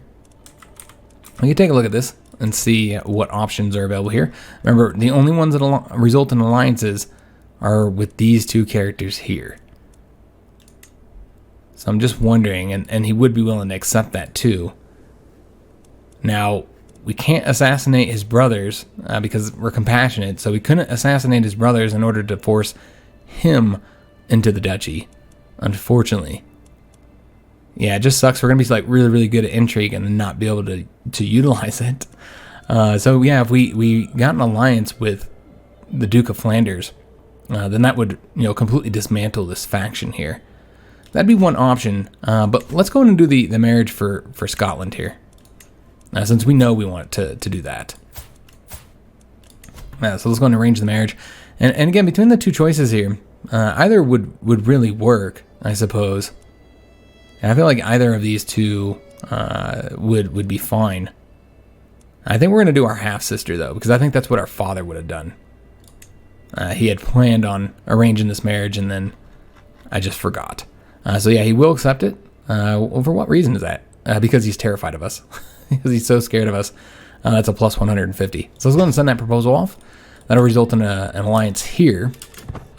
We can take a look at this and see what options are available here. Remember, the only ones that result in alliances are with these two characters here. So I'm just wondering, and he would be willing to accept that too. Now, we can't assassinate his brothers because we're compassionate, so we couldn't assassinate his brothers in order to force him into the duchy, unfortunately. Yeah, it just sucks. We're going to be like really, really good at intrigue and then not be able to utilize it. So yeah, if we got an alliance with the Duke of Flanders, then that would completely dismantle this faction here. That'd be one option, but let's go and do the marriage for Scotland here, since we know we want to do that. So let's go and arrange the marriage. And again, between the two choices here, either would really work, I suppose. And I feel like either of these two would be fine. I think we're going to do our half-sister, though, because I think that's what our father would have done. He had planned on arranging this marriage, and then I just forgot. So yeah, he will accept it. For what reason is that? Because he's terrified of us. Because he's so scared of us. That's a plus 150. So let's go ahead and send that proposal off. That'll result in an alliance here.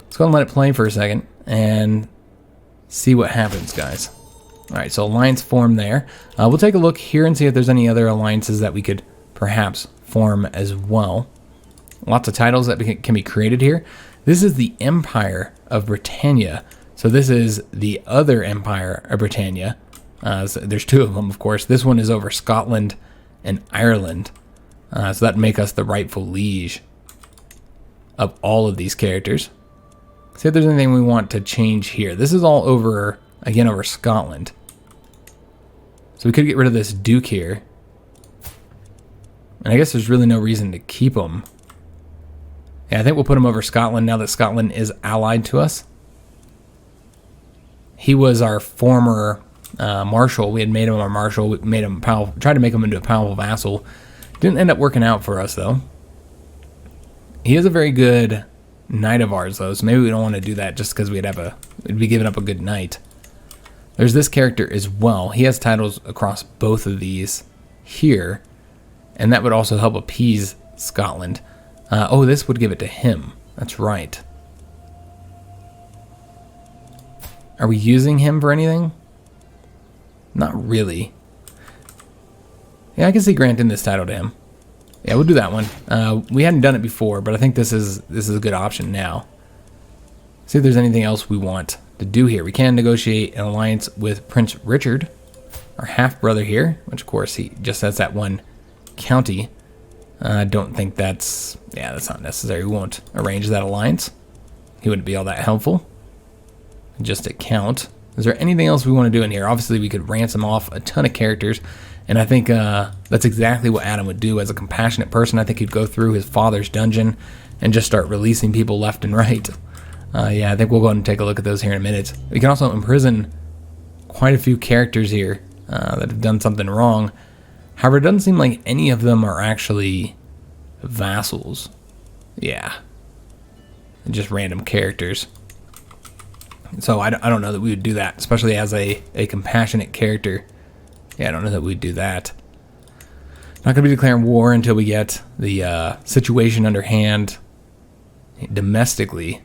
Let's go ahead and let it play for a second and see what happens, guys. All right, so alliance form there. We'll take a look here and see if there's any other alliances that we could perhaps form as well. Lots of titles that can be created here. This is the Empire of Britannia. So this is the other Empire of Britannia. So there's two of them, of course. This one is over Scotland and Ireland. So that'd make us the rightful liege of all of these characters. See if there's anything we want to change here. This is all over, again, over Scotland. So we could get rid of this Duke here. And I guess there's really no reason to keep him. Yeah, I think we'll put him over Scotland now that Scotland is allied to us. He was our former marshal. We had made him our marshal. We made him powerful, tried to make him into a powerful vassal. Didn't end up working out for us, though. He is a very good knight of ours, though, so maybe we don't want to do that just because we'd be giving up a good knight. There's this character as well. He has titles across both of these here, and that would also help appease Scotland. Oh, this would give it to him. That's right. Are we using him for anything? Not really. Yeah, I can see granting this title to him. Yeah, we'll do that one. We hadn't done it before, but I think this is a good option now. See if there's anything else we want to do here. We can negotiate an alliance with Prince Richard, our half-brother here, which of course he just has that one county. I don't think that's not necessary. We won't arrange that alliance. He wouldn't be all that helpful. Just a count. Is there anything else we want to do in here? Obviously, we could ransom off a ton of characters, and I think that's exactly what Adam would do as a compassionate person. I think he'd go through his father's dungeon and just start releasing people left and right. Yeah, I think we'll go ahead and take a look at those here in a minute. We can also imprison quite a few characters here that have done something wrong. However, it doesn't seem like any of them are actually vassals. Yeah. Just random characters. So I don't know that we would do that, especially as a compassionate character. Yeah, I don't know that we'd do that. Not going to be declaring war until we get the situation under hand domestically.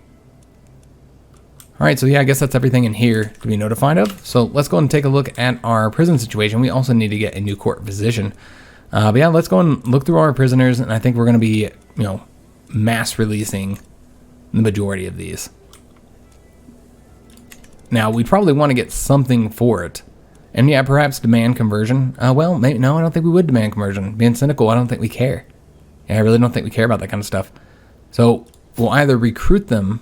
Alright, so yeah, I guess that's everything in here to be notified of. So let's go and take a look at our prison situation. We also need to get a new court physician. But yeah, let's go and look through our prisoners, and I think we're going to be, mass releasing the majority of these. Now, we probably want to get something for it. And yeah, perhaps demand conversion. Well, maybe, no, I don't think we would demand conversion. Being cynical, I don't think we care. Yeah, I really don't think we care about that kind of stuff. So we'll either recruit them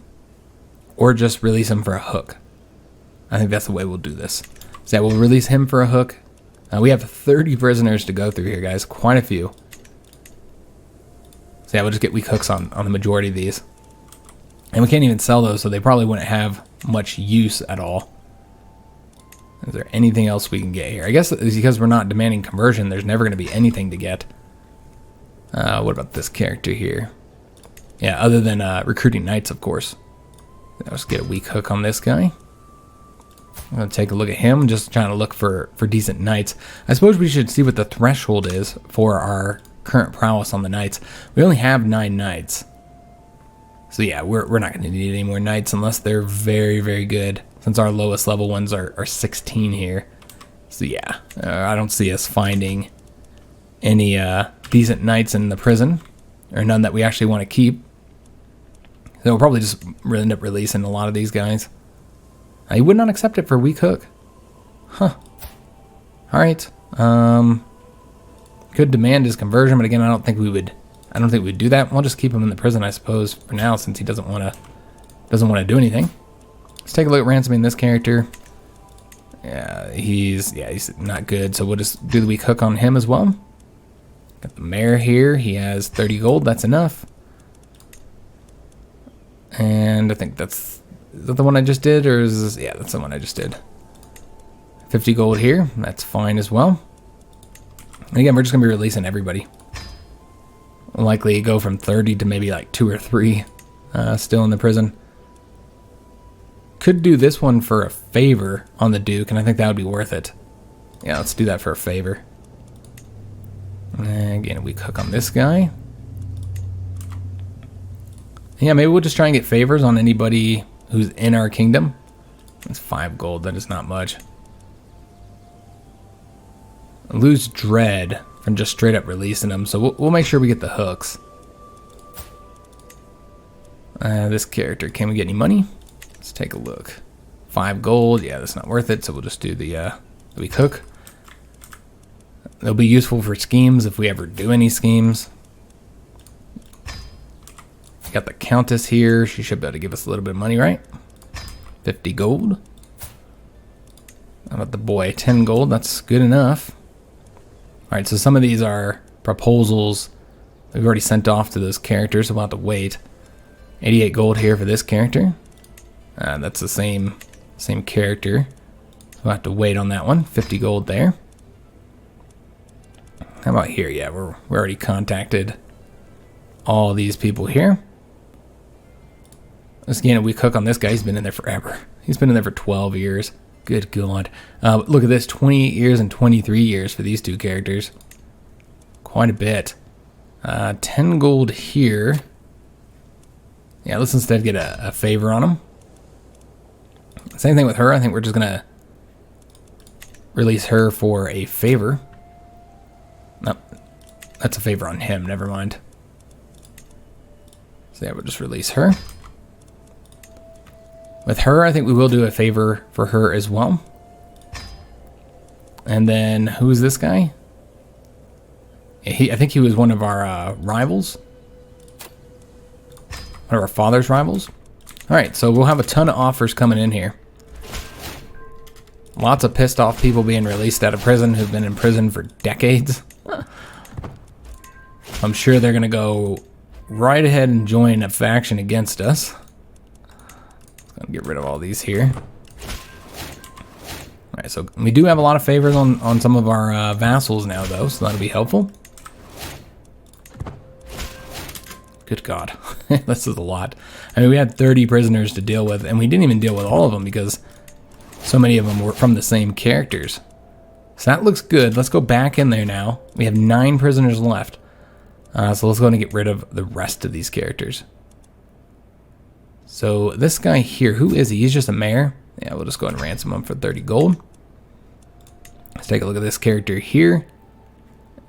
or just release him for a hook. I think that's the way we'll do this. So yeah, we'll release him for a hook. We have 30 prisoners to go through here, guys. Quite a few. So yeah, we'll just get weak hooks on the majority of these. And we can't even sell those, so they probably wouldn't have much use at all. Is there anything else we can get here? I guess it's because we're not demanding conversion, there's never going to be anything to get. What about this character here? Yeah, other than recruiting knights, of course. Let's get a weak hook on this guy. I'm going to take a look at him, just trying to look for decent knights. I suppose we should see what the threshold is for our current prowess on the knights. We only have 9 knights. So yeah, we're not going to need any more knights unless they're very, very good, since our lowest level ones are 16 here. So yeah, I don't see us finding any decent knights in the prison, or none that we actually want to keep. So we'll probably just end up releasing a lot of these guys. He would not accept it for weak hook. Huh. Alright. Could demand his conversion, but again, I don't think we'd do that. We'll just keep him in the prison, I suppose, for now, since he doesn't want to do anything. Let's take a look at ransoming this character. Yeah, he's not good, so we'll just do the weak hook on him as well. Got the mayor here. He has 30 gold. That's enough. And I think is that the one I just did, or is this, yeah, that's the one I just did. 50 gold here. That's fine as well. And again, we're just gonna be releasing everybody. We'll likely go from 30 to maybe like 2 or 3 still in the prison. Could do this one for a favor on the Duke, and I think that would be worth it. Yeah, let's do that for a favor. And again, we cook on this guy. Yeah, maybe we'll just try and get favors on anybody who's in our kingdom. That's 5 gold. That is not much. Lose dread from just straight up releasing them, so we'll make sure we get the hooks. This character, can we get any money? Let's take a look. 5 gold. Yeah, that's not worth it, so we'll just do the weak hook. They'll be useful for schemes if we ever do any schemes. Got the Countess here. She should be able to give us a little bit of money, right? 50 gold. How about the boy? 10 gold. That's good enough. Alright, so some of these are proposals we've already sent off to those characters, so we'll have to wait. 88 gold here for this character. That's the same character. So we'll have to wait on that one. 50 gold there. How about here? Yeah, we're already contacted all these people here. Let's get a weak hook on this guy. He's been in there forever. He's been in there for 12 years. Good God. Look at this. 28 years and 23 years for these two characters. Quite a bit. 10 gold here. Yeah, let's instead get a favor on him. Same thing with her. I think we're just going to release her for a favor. No, that's a favor on him. Never mind. So yeah, we'll just release her. With her, I think we will do a favor for her as well. And then, who's this guy? I think he was one of our rivals. One of our father's rivals. Alright, so we'll have a ton of offers coming in here. Lots of pissed off people being released out of prison who've been in prison for decades. I'm sure they're going to go right ahead and join a faction against us. Let's get rid of all these here. Alright, so we do have a lot of favors on some of our vassals now, though, so that'll be helpful. Good God, this is a lot. I mean, we had 30 prisoners to deal with, and we didn't even deal with all of them because so many of them were from the same characters. So that looks good. Let's go back in there now. We have 9 prisoners left. So let's go and get rid of the rest of these characters. So this guy here, who is he? He's just a mayor. Yeah, we'll just go and ransom him for 30 gold. Let's take a look at this character here.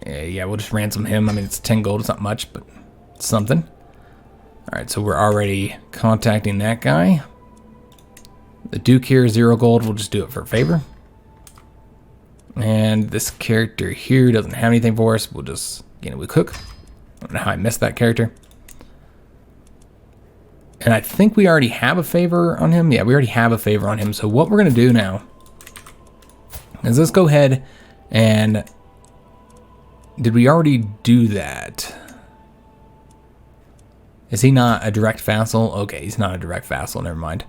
Yeah, we'll just ransom him. I mean, it's 10 gold. It's not much, but it's something. Alright, so we're already contacting that guy. The Duke here, 0 gold. We'll just do it for a favor. And this character here doesn't have anything for us. We'll just, we cook. I don't know how I missed that character. And I think we already have a favor on him. Yeah, we already have a favor on him. So what we're going to do now is let's go ahead and... Did we already do that? Is he not a direct vassal? Okay, he's not a direct vassal. Never mind.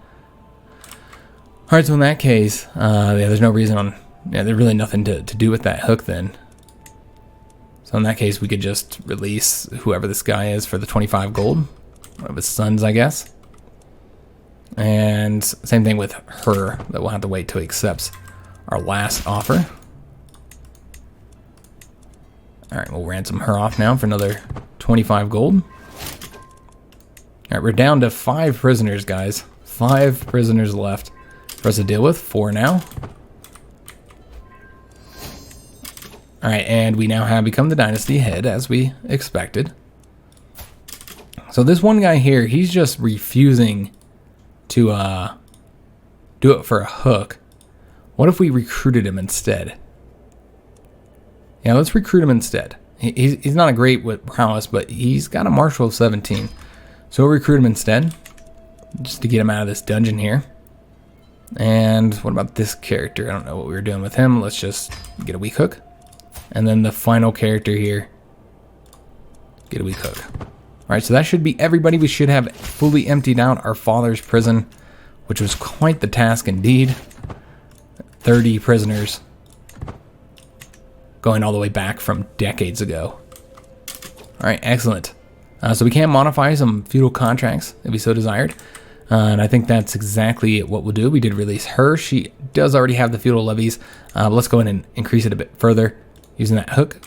Alright, so in that case, yeah, there's no reason on... Yeah, there's really nothing to do with that hook then. So in that case, we could just release whoever this guy is for the 25 gold. One of his sons, I guess. And same thing with her, that we'll have to wait till he accepts our last offer. Alright, we'll ransom her off now for another 25 gold. Alright, we're down to 5 prisoners, guys. 5 prisoners left for us to deal with. 4 now. Alright, and we now have become the dynasty head, as we expected. So this one guy here, he's just refusing to do it for a hook. What if we recruited him instead? Yeah, let's recruit him instead. He's not a great with prowess, but he's got a martial of 17. So we'll recruit him instead, just to get him out of this dungeon here. And what about this character? I don't know what we were doing with him. Let's just get a weak hook. And then the final character here, get a weak hook. Alright, so that should be everybody. We should have fully emptied out our father's prison, which was quite the task indeed. 30 prisoners going all the way back from decades ago. Alright, excellent. So we can modify some feudal contracts if we so desired. And I think that's exactly what we'll do. We did release her. She does already have the feudal levies. But let's go ahead and increase it a bit further using that hook.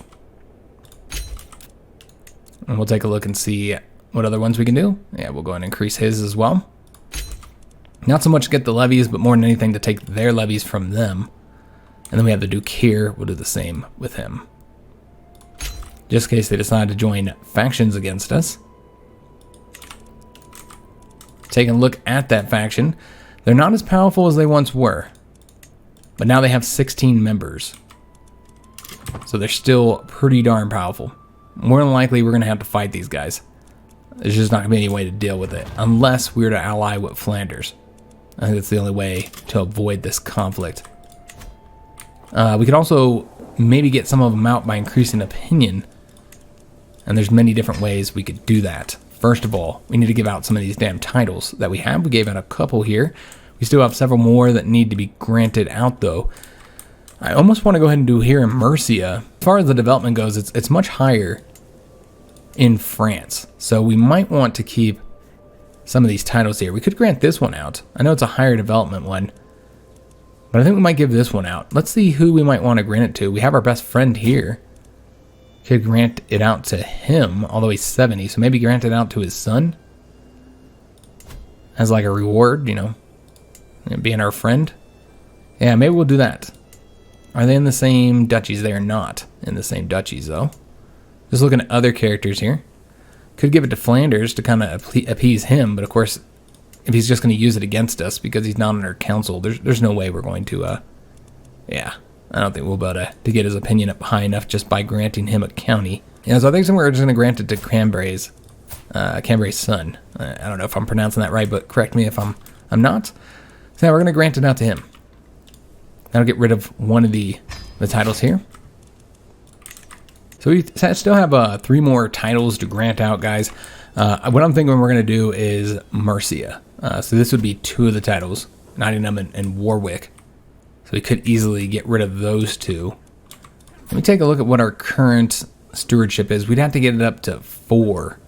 And we'll take a look and see what other ones we can do. Yeah, we'll go ahead and increase his as well. Not so much to get the levies, but more than anything to take their levies from them. And then we have the Duke here. We'll do the same with him. Just in case they decide to join factions against us. Taking a look at that faction. They're not as powerful as they once were. But now they have 16 members. So they're still pretty darn powerful. More than likely, we're going to have to fight these guys. There's just not going to be any way to deal with it. Unless we're to ally with Flanders. I think that's the only way to avoid this conflict. We could also maybe get some of them out by increasing opinion. And there's many different ways we could do that. First of all, we need to give out some of these damn titles that we have. We gave out a couple here. We still have several more that need to be granted out, though. I almost want to go ahead and do here in Mercia. As far as the development goes, it's much higher in France. So we might want to keep some of these titles here. We could grant this one out. I know it's a higher development one, but I think we might give this one out. Let's see who we might want to grant it to. We have our best friend here. Could grant it out to him, although he's 70, so maybe grant it out to his son. as like a reward, you know, being our friend. Yeah, maybe we'll do that. Are they in the same duchies? They are not in the same duchies, though. Just looking at other characters here. Could give it to Flanders to kind of appease him, but of course, if he's just going to use it against us because he's not on our council, there's no way we're going to, yeah, I don't think we'll be able to get his opinion up high enough just by granting him a county. Yeah, so I think we're just going to grant it to Cambry's son. I don't know if I'm pronouncing that right, but correct me if I'm not. So yeah, we're going to grant it out to him. That'll get rid of one of the titles here. So we still have 3 more titles to grant out, guys. What I'm thinking we're going to do is Mercia. So this would be 2 of the titles, Nottingham and Warwick. So we could easily get rid of those 2. Let me take a look at what our current stewardship is. We'd have to get it up to 4.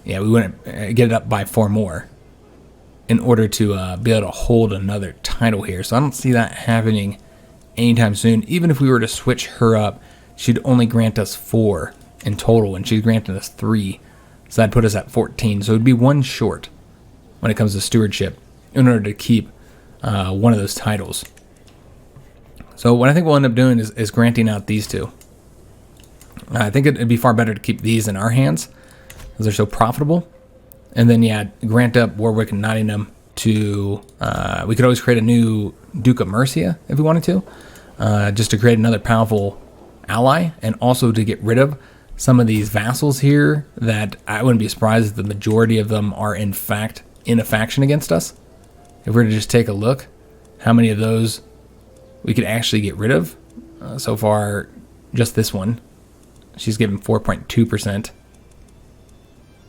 Yeah, we wouldn't get it up by 4 more in order to be able to hold another title here. So I don't see that happening anytime soon. Even if we were to switch her up, she'd only grant us 4 in total, and she's granting us 3. So that'd put us at 14. So it'd be 1 short when it comes to stewardship in order to keep one of those titles. So what I think we'll end up doing is granting out these 2. I think it'd be far better to keep these in our hands because they're so profitable. And then, yeah, grant up Warwick and Nottingham to... we could always create a new Duke of Mercia if we wanted to, just to create another powerful ally, and also to get rid of some of these vassals here that I wouldn't be surprised if the majority of them are in fact in a faction against us. If we were to just take a look, how many of those we could actually get rid of. So far, just this one. She's given 4.2%.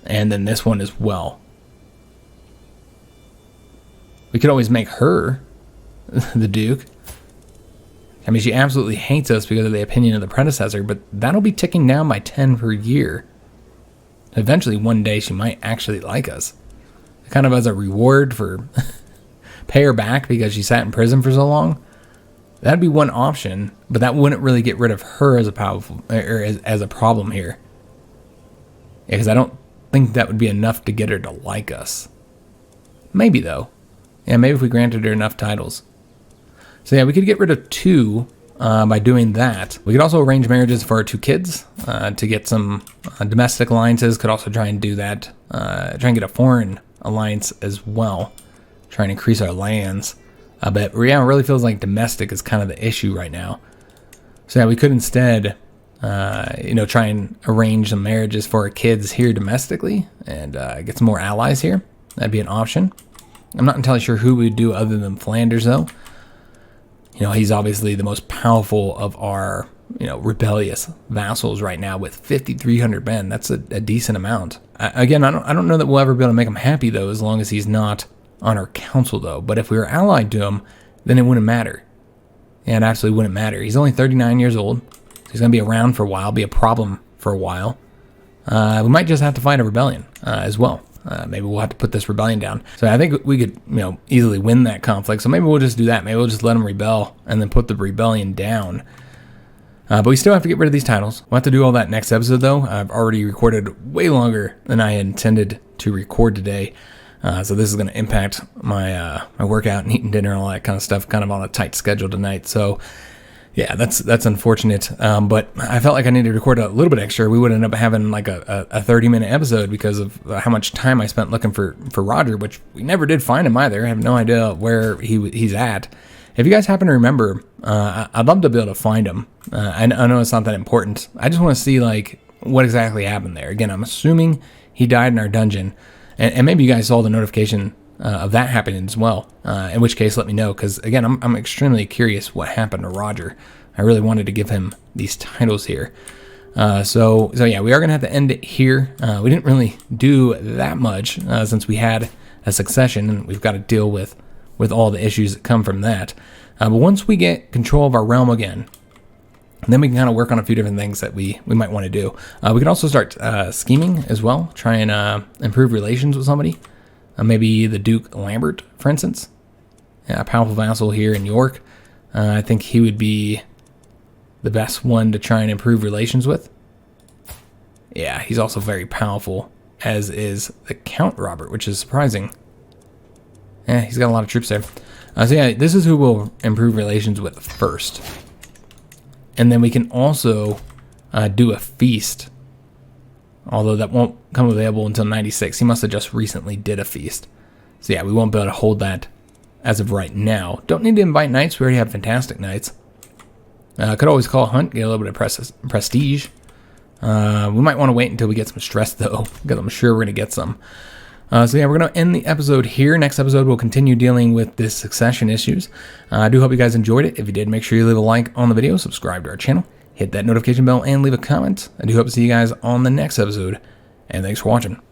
And then this one as well. We could always make her the Duke. I mean, she absolutely hates us because of the opinion of the predecessor, but that'll be ticking down by 10 per year. Eventually, one day, she might actually like us. Kind of as a reward for pay her back because she sat in prison for so long. That'd be one option, but that wouldn't really get rid of her as a powerful or as a problem here. Yeah, because I don't think that would be enough to get her to like us. Maybe though. Yeah, maybe if we granted her enough titles. So yeah, we could get rid of 2 by doing that. We could also arrange marriages for our 2 kids to get some domestic alliances. Could also try and do that. Try and get a foreign alliance as well. Try and increase our lands. But yeah, it really feels like domestic is kind of the issue right now. So yeah, we could instead, try and arrange some marriages for our kids here domestically and get some more allies here. That'd be an option. I'm not entirely sure who we'd do other than Flanders, though. You know, he's obviously the most powerful of our, rebellious vassals right now with 5,300 men. That's a decent amount. Again, I don't know that we'll ever be able to make him happy, though, as long as he's not on our council, though. But if we were allied to him, then it wouldn't matter. Yeah, it absolutely wouldn't matter. He's only 39 years old. So he's going to be around for a while, be a problem for a while. We might just have to fight a rebellion as well. Maybe we'll have to put this rebellion down. So I think we could, easily win that conflict. So maybe we'll just do that. Maybe we'll just let him rebel and then put the rebellion down. But we still have to get rid of these titles. We'll have to do all that next episode, though. I've already recorded way longer than I had intended to record today. So this is going to impact my my workout and eating dinner and all that kind of stuff, kind of on a tight schedule tonight. So yeah, that's unfortunate. But I felt like I needed to record a little bit extra. We would end up having like a 30-minute episode because of how much time I spent looking for Roger, which we never did find him either. I have no idea where he's at. If you guys happen to remember, I'd love to be able to find him. I know it's not that important. I just want to see like what exactly happened there. Again, I'm assuming he died in our dungeon. And maybe you guys saw the notification of that happening as well. In which case, let me know. Because, again, I'm extremely curious what happened to Roger. I really wanted to give him these titles here. So yeah, we are going to have to end it here. We didn't really do that much since we had a succession. And we've got to deal with all the issues that come from that. But once we get control of our realm again, then we can kind of work on a few different things that we might want to do. We can also start scheming as well, try and improve relations with somebody. Maybe the Duke Lambert, for instance. Yeah, a powerful vassal here in York. I think he would be the best one to try and improve relations with. Yeah, he's also very powerful, as is the Count Robert, which is surprising. He's got a lot of troops there. So yeah, this is who we'll improve relations with first. And then we can also do a feast. Although that won't come available until 96. He must have just recently did a feast. So yeah, we won't be able to hold that as of right now. Don't need to invite knights. We already have fantastic knights. Could always call a hunt, get a little bit of prestige. We might want to wait until we get some stress, though, because I'm sure we're going to get some. So yeah, we're going to end the episode here. Next episode, we'll continue dealing with this succession issues. I do hope you guys enjoyed it. If you did, make sure you leave a like on the video, subscribe to our channel, hit that notification bell, and leave a comment. I do hope to see you guys on the next episode, and thanks for watching.